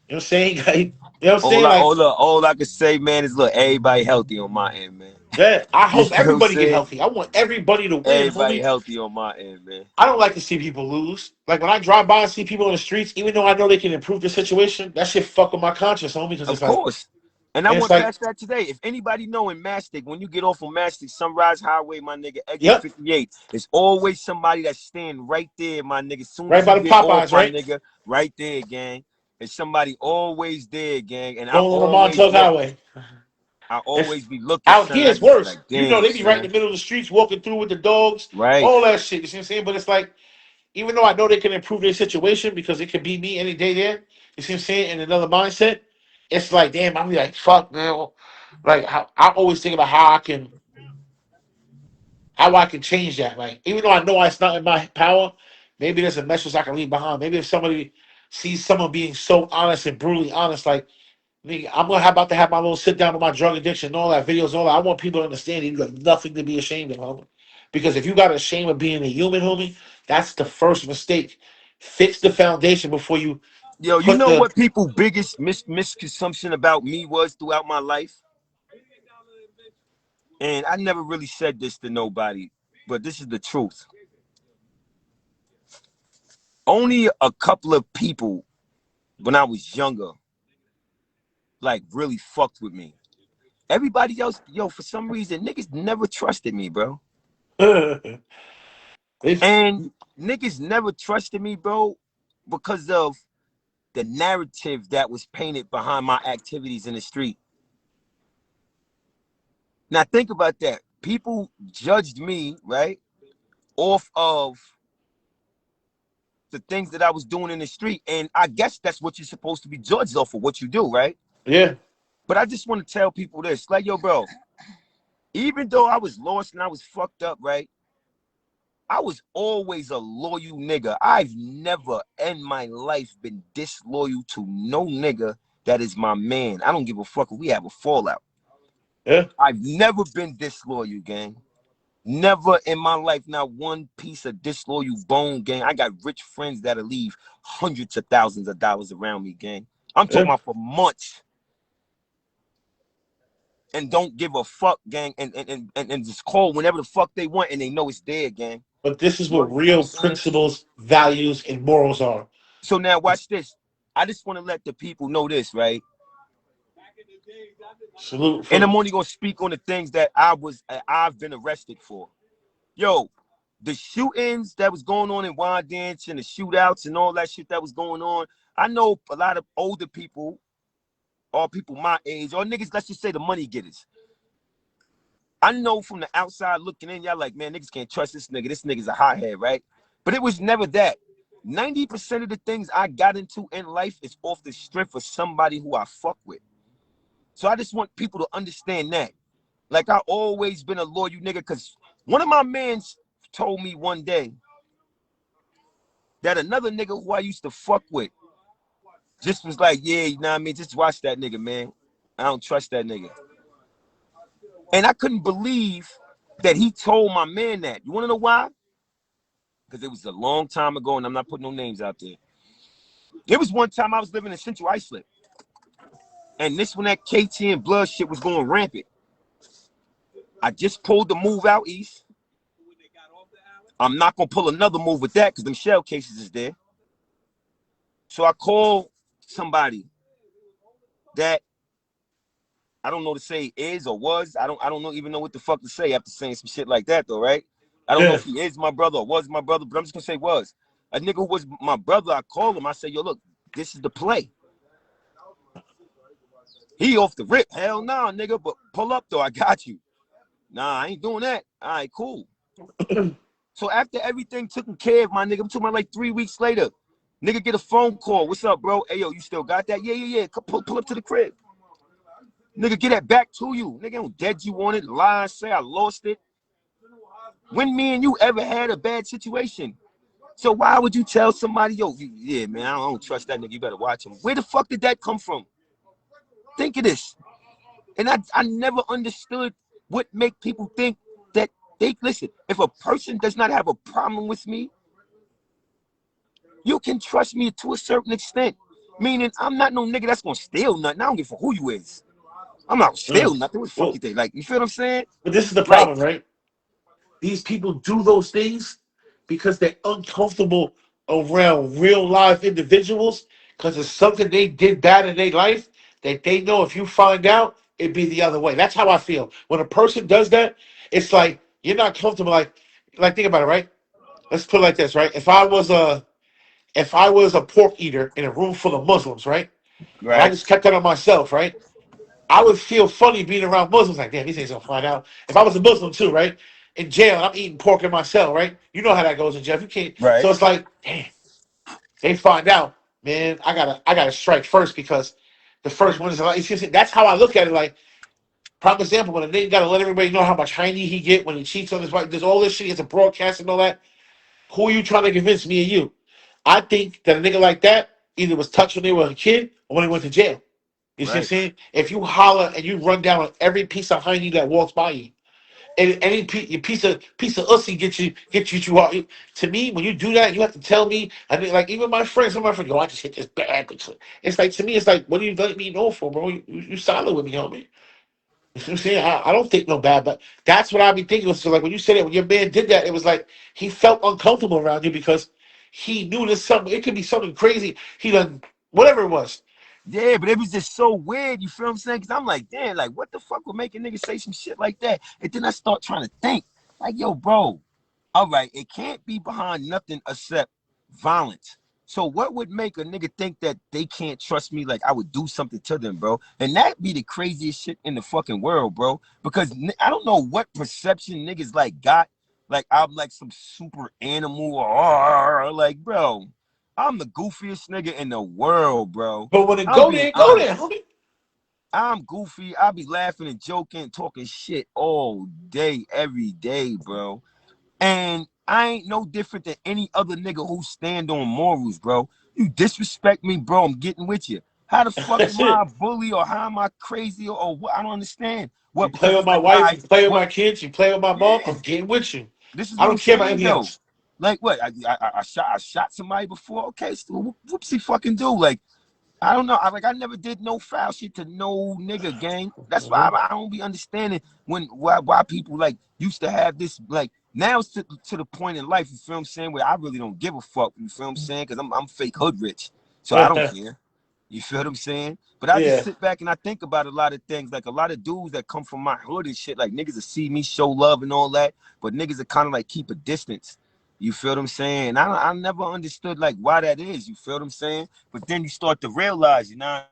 what I'm saying? You know what I'm All saying? I Like, all I can say, man, is look, everybody healthy on my end, man. yeah, I You hope know what I'm everybody get saying? healthy. I want everybody to win, Everybody homie. healthy on my end, man. I don't like to see people lose. Like when I drive by and see people on the streets, even though I know they can improve the situation, that shit fuck with my conscience, homie. Because Of it's like, course. And I and it's went like, past that today. If anybody know in Mastic, when you get off of Mastic, Sunrise Highway, my nigga, exit yep, 58, there's always somebody that's standing right there, my nigga. As soon right as by you the get off, Popeyes, my right, nigga, right there, gang. There's somebody always there, gang. And I going on the always Montauk look. Highway. I If always be looking, out son. here I it's just be worse. like, You know, damn, they be right in son. the middle of the streets, walking through with the dogs, Right. all that shit. You see what I'm saying? But it's like, even though I know they can improve their situation because it could be me any day there, you see what I'm saying, in another mindset, it's like, damn, I'm like, fuck, man. Like, I always think about how I can change that. Like, even though I know it's not in my power, maybe there's a message I can leave behind. Maybe if somebody sees someone being so honest and brutally honest, like, nigga, I'm gonna about to have my little sit down with my drug addiction and all that videos, all that. I want people to understand you got nothing to be ashamed of, homie. Because if you got ashamed of being a human, homie, that's the first mistake. Fix the foundation before you Yo, you put know the what people biggest misconception about me was throughout my life? And I never really said this to nobody, but this is the truth. Only a couple of people when I was younger, like really fucked with me. Everybody else, yo, for some reason, niggas never trusted me, bro. it's And niggas never trusted me, bro, because of the narrative that was painted behind my activities in the street. Now think about that. People judged me, right, off of the things that I was doing in the street. And I guess that's what you're supposed to be judged off of, what you do, right? yeah, But I just want to tell people this. Like, yo, bro, even though I was lost and I was fucked up, right? I was always a loyal nigga. I've never in my life been disloyal to no nigga that is my man. I don't give a fuck if we have a fallout. yeah. I've never been disloyal, gang. Never in my life, not one piece of disloyal bone, gang. I got rich friends that'll leave hundreds of thousands of dollars around me, gang. I'm talking Yeah. about for months. And don't give a fuck, gang, and just call whenever the fuck they want, and they know it's there, gang. But this is You what understand what I'm real saying? principles, values, and morals are. So now watch this. I just want to let the people know this, right? Salute And I'm from only gonna speak on the things that I've been arrested for. Yo, the shootings that was going on in Wyandanch and the shootouts and all that shit that was going on. I know a lot of older people, or people my age, or niggas, let's just say the money getters. I know from the outside looking in, y'all like, man, niggas can't trust this nigga. This nigga's a hothead, right? But it was never that. 90% of the things I got into in life is off the strength of somebody who I fuck with. So I just want people to understand that. Like, I always been a loyal nigga, because one of my mans told me one day that another nigga who I used to fuck with just was like, yeah, you know what I mean? Just watch that nigga, man. I don't trust that nigga. And I couldn't believe that he told my man that. You want to know why? Because it was a long time ago, and I'm not putting no names out there. There was one time I was living in Central Islip, and this when that KT and blood shit was going rampant. I just pulled the move out east. I'm not gonna pull another move with that because them shell cases is there. So I called somebody that I don't know to say is or was. I don't know even know what the fuck to say after saying some shit like that though, right? I don't know Yeah. if he is my brother or was my brother, but I'm just gonna say was. A nigga who was my brother, I call him. I say, yo, look, this is the play. He off the rip. Hell nah, nigga, but pull up though. I got you. Nah, I ain't doing that. All right, cool. So after everything taken care of, my nigga, I'm talking about like 3 weeks later. Nigga get a phone call. What's up, bro? Hey, yo, you still got that? Yeah. Pull up to the crib. Nigga, get that back to you. Nigga, don't dead you on it. Lie, say I lost it. When me and you ever had a bad situation? So why would you tell somebody, yo, yeah, man, I don't trust that nigga. You better watch him. Where the fuck did that come from? Think of this. And I never understood what make people think that they listen. If a person does not have a problem with me, you can trust me to a certain extent. Meaning I'm not no nigga that's gonna steal nothing. I don't give a fuck who you is. I'm not gonna steal nothing. What the fuck Well, you think? Like, you feel what I'm saying? but this is the Like, problem, right? These people do those things because they're uncomfortable around real life individuals because it's something they did bad in their life that they know if you find out, it'd be the other way. That's how I feel. When a person does that, it's like you're not comfortable. Like think about it, right? Let's put it like this, right? If I was a pork eater in a room full of Muslims, right? And I right, just kept that on myself, right? I would feel funny being around Muslims. Like, damn, these things gonna find out. If I was a Muslim too, right? In jail, and I'm eating pork in my cell, right? You know how that goes in jail. You can't. right. So it's like, damn, they find out, man. I gotta strike first because the first one is like. That's how I look at it. Like, prime example, when a nigga gotta let everybody know how much hiney he get when he cheats on his wife. There's all this shit. He has a broadcast and all that. Who are you trying to convince, me and you? I think that a nigga like that either was touched when they were a kid or when they went to jail. You see what I'm Right. saying? If you holler and you run down on every piece of hiney that walks by you, and any piece of ussy get you too hard. To me, when you do that, you have to tell me. I mean, like even my friends, some of my friends go, "I just hit this bad." It's like to me, it's like, what do you let me know for, bro? You solid with me, homie. You see what I'm saying? I don't think no bad, but that's what I be thinking. So like when you said it, when your man did that, it was like he felt uncomfortable around you because he knew there's something. It could be something crazy. He done whatever it was. Yeah, but it was just so weird. You feel what I'm saying? Because I'm like, damn, like, what the fuck would make a nigga say some shit like that? And then I start trying to think, like, yo, bro, all right, it can't be behind nothing except violence. So what would make a nigga think that they can't trust me like I would do something to them, bro? And that be the craziest shit in the fucking world, bro. Because I don't know what perception niggas like got. Like I'm like some super animal or like, bro, I'm the goofiest nigga in the world, bro. But when it I'm go being there, go there, honest. homie. I'm goofy. I be laughing and joking, talking shit all day, every day, bro. And I ain't no different than any other nigga who stand on morals, bro. You disrespect me, bro, I'm getting with you. How the fuck That's am I it. a bully or how am I crazy or what? I don't understand. You What? play Because with it's my like, all wife, right, you play with what? my kids, you play with my mom. Yeah, I'm getting with you. this is I what I'm don't care about saying anything though. else. Like what? I shot somebody before. Okay, so whoopsie fucking do. Like I don't know. I never did no foul shit to no nigga gang. That's why Mhm. I don't be understanding why people like used to have this like now it's to the point in life, you feel what I'm saying, where I really don't give a fuck, you feel what I'm saying? Because I'm fake hood rich. So I don't care. You feel what I'm saying? But I just Yeah. sit back and I think about a lot of things, like a lot of dudes that come from my hood and shit, like niggas that see me show love and all that, but niggas that kind of like keep a distance. You feel what I'm saying? And I never understood like why that is. You feel what I'm saying? But then you start to realize, you know,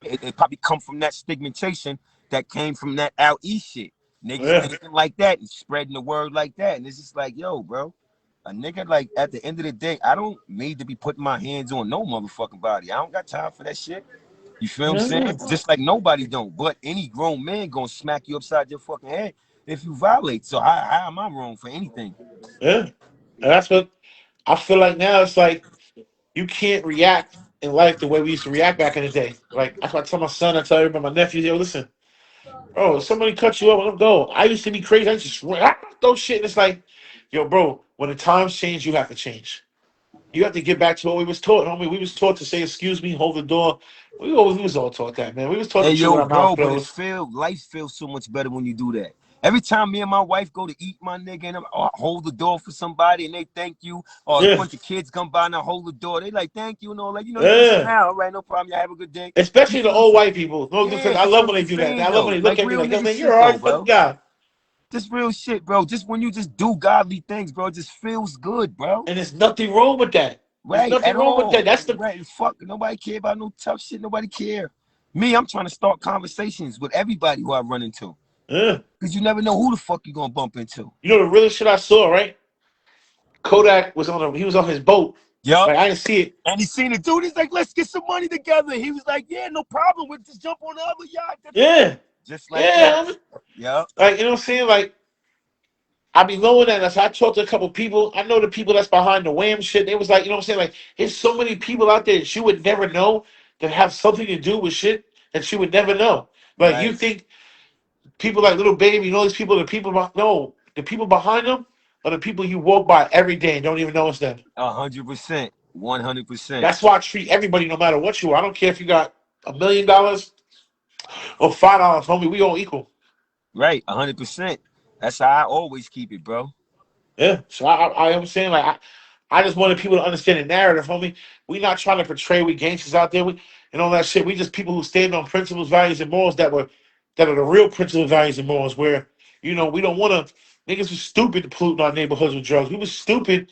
it probably come from that stigmatization that came from that out east shit. Niggas Yeah. thinking like that and spreading the word like that. And it's just like, yo, bro, a nigga like at the end of the day, I don't need to be putting my hands on no motherfucking body. I don't got time for that shit. You feel what I'm Yeah. saying? Just like nobody don't. But any grown man gonna smack you upside your fucking head if you violate. So how am I wrong for anything? Yeah. And that's what I feel like now. It's like you can't react in life the way we used to react back in the day. Like that's why I tell my son, I tell everybody, my nephews, yo, listen, bro, if somebody cuts you up, let them go. I used to be crazy. I used to throw shit. And it's like, yo, bro, when the times change, you have to change. You have to get back to what we was taught, homie. We was taught to say, excuse me, hold the door. We was all taught that, man. We was taught to Hey chew with yo, our mouth bro, but closed. life feels so much better when you do that. Every time me and my wife go to eat, my nigga, and I hold the door for somebody and they thank you, or a Yeah, bunch of kids come by and I hold the door, they like thank you, like you just yeah. smile, all right, no problem, y'all have a good day. You Especially the feel what I'm old saying? white people. No Yeah, defense. I you love feel when what they I'm do that. saying I love when though? they look Like at me real like, yo, nigga man, you're shit all though, right, fucking bro. guy. Just real shit, bro. Just when you just do godly things, bro, it just feels good, bro. And there's nothing wrong with that. There's Right, nothing at wrong with that. all. That's the Right, fuck. Nobody care about no tough shit. Nobody care. Me, I'm trying to start conversations with everybody who I run into. yeah. Because you never know who the fuck you gonna bump into. You know the realest shit I saw, right? Kodak was he was on his boat. Yup. Like I didn't see it. And he seen the dude. He's like, let's get some money together. He was like, yeah, no problem. We'll just jump on the other yacht. Da, da, da. Yeah. Just like that. Yeah. Yup. Like, you know what I'm saying? Like, I be knowing that as I talked to a couple people, I know the people that's behind the Wham shit. They was like, you know what I'm saying? Like, there's so many people out there that you would never know that have something to do with shit that you would never know. Like, you Right. think people like Little Baby, you know these people, no, the people behind them are the people you walk by every day and don't even know it's them. 100%. 100%. That's why I treat everybody no matter what you are. I don't care if you got $1 million or $5, homie. We all equal. Right. 100%. That's how I always keep it, bro. Yeah. So I am saying like I just wanted people to understand the narrative, homie. We not trying to portray we gangsters out there and all that shit. We just people who stand on principles, values, and morals that are the real principles, values, and morals. Where we don't want to. Niggas was stupid to pollute our neighborhoods with drugs. We was stupid,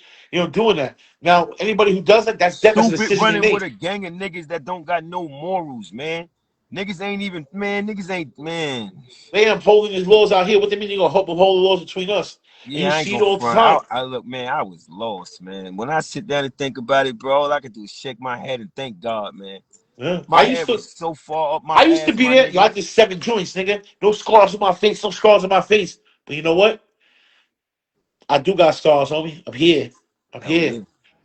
doing that. Now anybody who does that, that's a Stupid decision they running with make. a gang of niggas that don't got no morals, man. Niggas ain't even, man. Niggas ain't, man. They upholding these laws out here. What they mean? You gonna uphold the laws between us? And you Yeah, I ain't see it gonna all the front. time. I look, man. I was lost, man. When I sit down and think about it, bro, all I could do is shake my head and thank God, man. Yeah. My head was so far up my I used to ass, be my there. Yo, I nigga. did 7 joints, nigga. No scars on my face. No scars on my face. But you know what? I do got scars, homie. I'm here. I'm Oh here. yeah,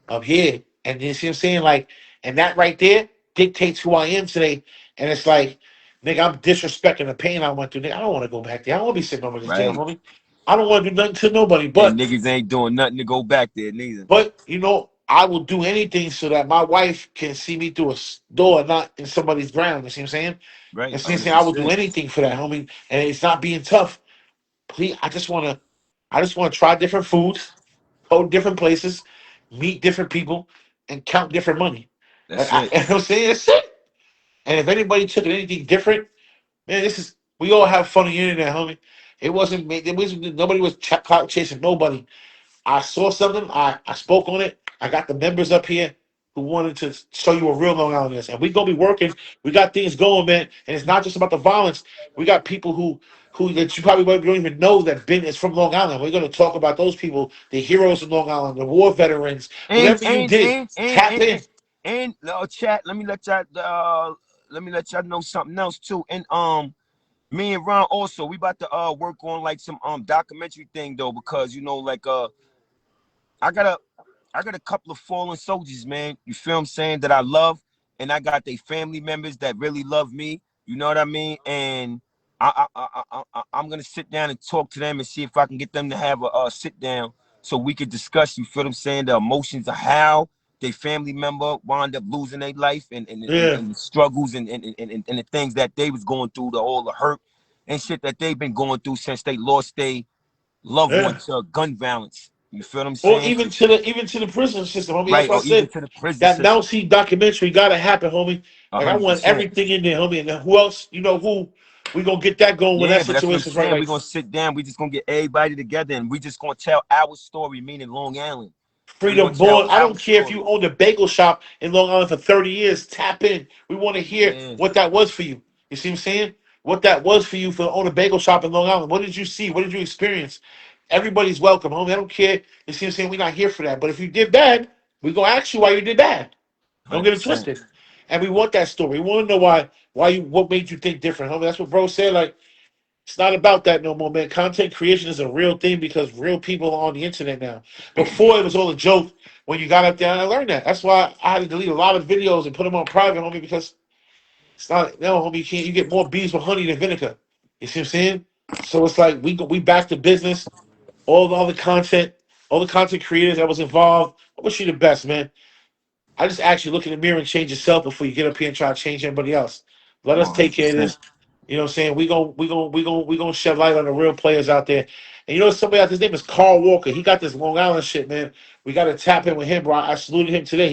I'm here. And you see what I'm saying? Like, and that right there dictates who I am today. And it's like, nigga, I'm disrespecting the pain I went through. Nigga, I don't want to go back there. I don't want to be sitting over this jail, right. homie. I don't want to do nothing to nobody. And But niggas ain't doing nothing to go back there neither. I will do anything so that my wife can see me through a door, not in somebody's ground. You see what I'm saying? Right, You see what I'm hundred saying? I will do percent. anything for that, homie. And it's not being tough. Please, I just want to try different foods, go to different places, meet different people, and count different money. That's it. You know what I'm saying? That's it. And if anybody took it anything different, man, we all have fun on the internet, homie. Nobody was clout chasing nobody. I saw something. I spoke on it. I got the members up here who wanted to show you a real Long Island is, and we gonna be working. We got things going, man, and it's not just about the violence. We got people who that you probably don't even know that Ben is from Long Island. We're gonna talk about those people, the heroes of Long Island, the war veterans, And whatever you and did. and and Tap and in. and, and chat. Let me let y'all know something else too. And me and Ron also we about to work on like some documentary thing though because like I got a I got a couple of fallen soldiers, man. You feel I'm saying that I love, and I got their family members that really love me. You know what I mean? And I'm gonna sit down and talk to them and see if I can get them to have a sit down so we could discuss. You feel I'm saying? The emotions of how their family member wound up losing their life Yeah, and the struggles and the things that they was going through, all the hurt and shit that they've been going through since they lost their loved one yeah. to gun violence. You feel what I'm Or saying? even to the prison system, homie. That's Right, why I or even said to the prison that system. Mount C documentary gotta happen, homie. A Like I hundred want percent. everything in there, homie. And then who else? Who we gonna get that going when Yeah, that but that's what I'm situation's right? saying. We're Like gonna sit down. We just gonna get everybody together, and we just gonna tell our story, meaning Long Island. We're gonna Freedom tell Born. I our don't care if you story. owned a bagel shop in Long Island for 30 years. Tap in. We want to hear Yeah, what that was for you. You see what I'm saying? What that was for you for own a bagel shop in Long Island. What did you see? What did you experience? Everybody's welcome, homie. I don't care. You see what I'm saying? We're not here for that. But if you did bad, we're gonna ask you why you did bad. Don't hundred get it percent, twisted. And we want that story. We want to know what made you think different, homie. That's what bro said. Like it's not about that no more, man. Content creation is a real thing because real people are on the internet now. Before it was all a joke. When you got up there, and I learned that. That's why I had to delete a lot of videos and put them on private, homie, because it's not no, homie. You can't. You get more bees with honey than vinegar. You see what I'm saying? So it's like we back to business. All the content creators that was involved. I wish you the best, man. I just ask you look in the mirror and change yourself before you get up here and try to change everybody else. Let us one take hundred care of percent. this. You know what I'm saying? We gonna shed light on the real players out there. And you know somebody out, his name is Carl Walker. He got this Long Island shit, man. We got to tap in with him, bro. I saluted him today.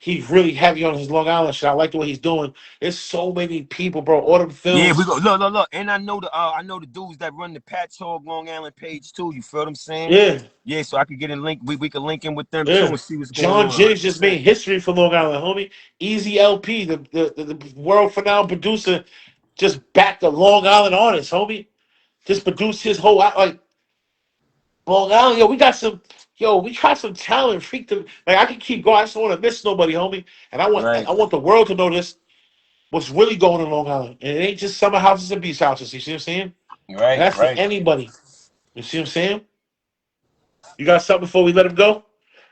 He's really heavy on his Long Island shit. I like the way he's doing. There's so many people, bro. All them Yeah, we films. go look, and I know the dudes that run the Patch Hog Long Island page too. You feel what I'm saying? Yeah, Yeah, so I could get in link. We could link in with them too yeah. and see what's going John on. Jiggs just 100%. made history for Long Island, homie. Easy LP, the world renowned producer, just backed a Long Island artist, homie. Just produced his whole like Long Island. We got some talent. Freak them. Like I can keep going. I just don't want to miss nobody, homie. And Right, I want the world to know this. What's really going on in Long Island? And it ain't just summer houses and beach houses. You see what I'm saying? And right, that's for right. anybody. You see what I'm saying? You got something before we let him go?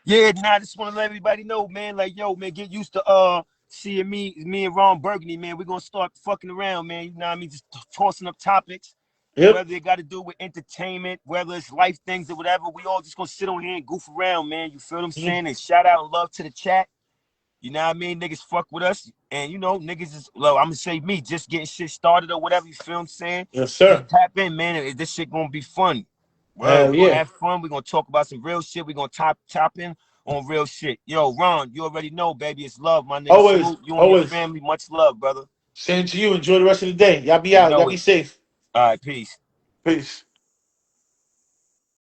Yeah, nah, I just want to let everybody know, man. Like, yo, man, get used to seeing me and Ron Burgundy, man. We're gonna start fucking around, man. You know what I mean? Just tossing up topics, Yep. whether it got to do with entertainment, whether it's life things or whatever. We all just gonna sit on here and goof around, man. You feel what I'm Mhm. saying? And shout out and love to the chat. You know what I mean? Niggas fuck with us. And you know, niggas is well, I'm gonna say me just getting shit started or whatever, you feel what I'm saying? Yes, Just sir. tap in, man. This shit gonna be fun. Well, Hell we're gonna yeah. have fun. We're gonna talk about some real shit. We're gonna top in on real shit. Yo, Ron, you already know, baby. It's love, my nigga. Always, Salute you and your always. family. Much love, brother. Same to you. Enjoy the rest of the day. Y'all be You out. Y'all know be it. safe. All right, peace. Peace.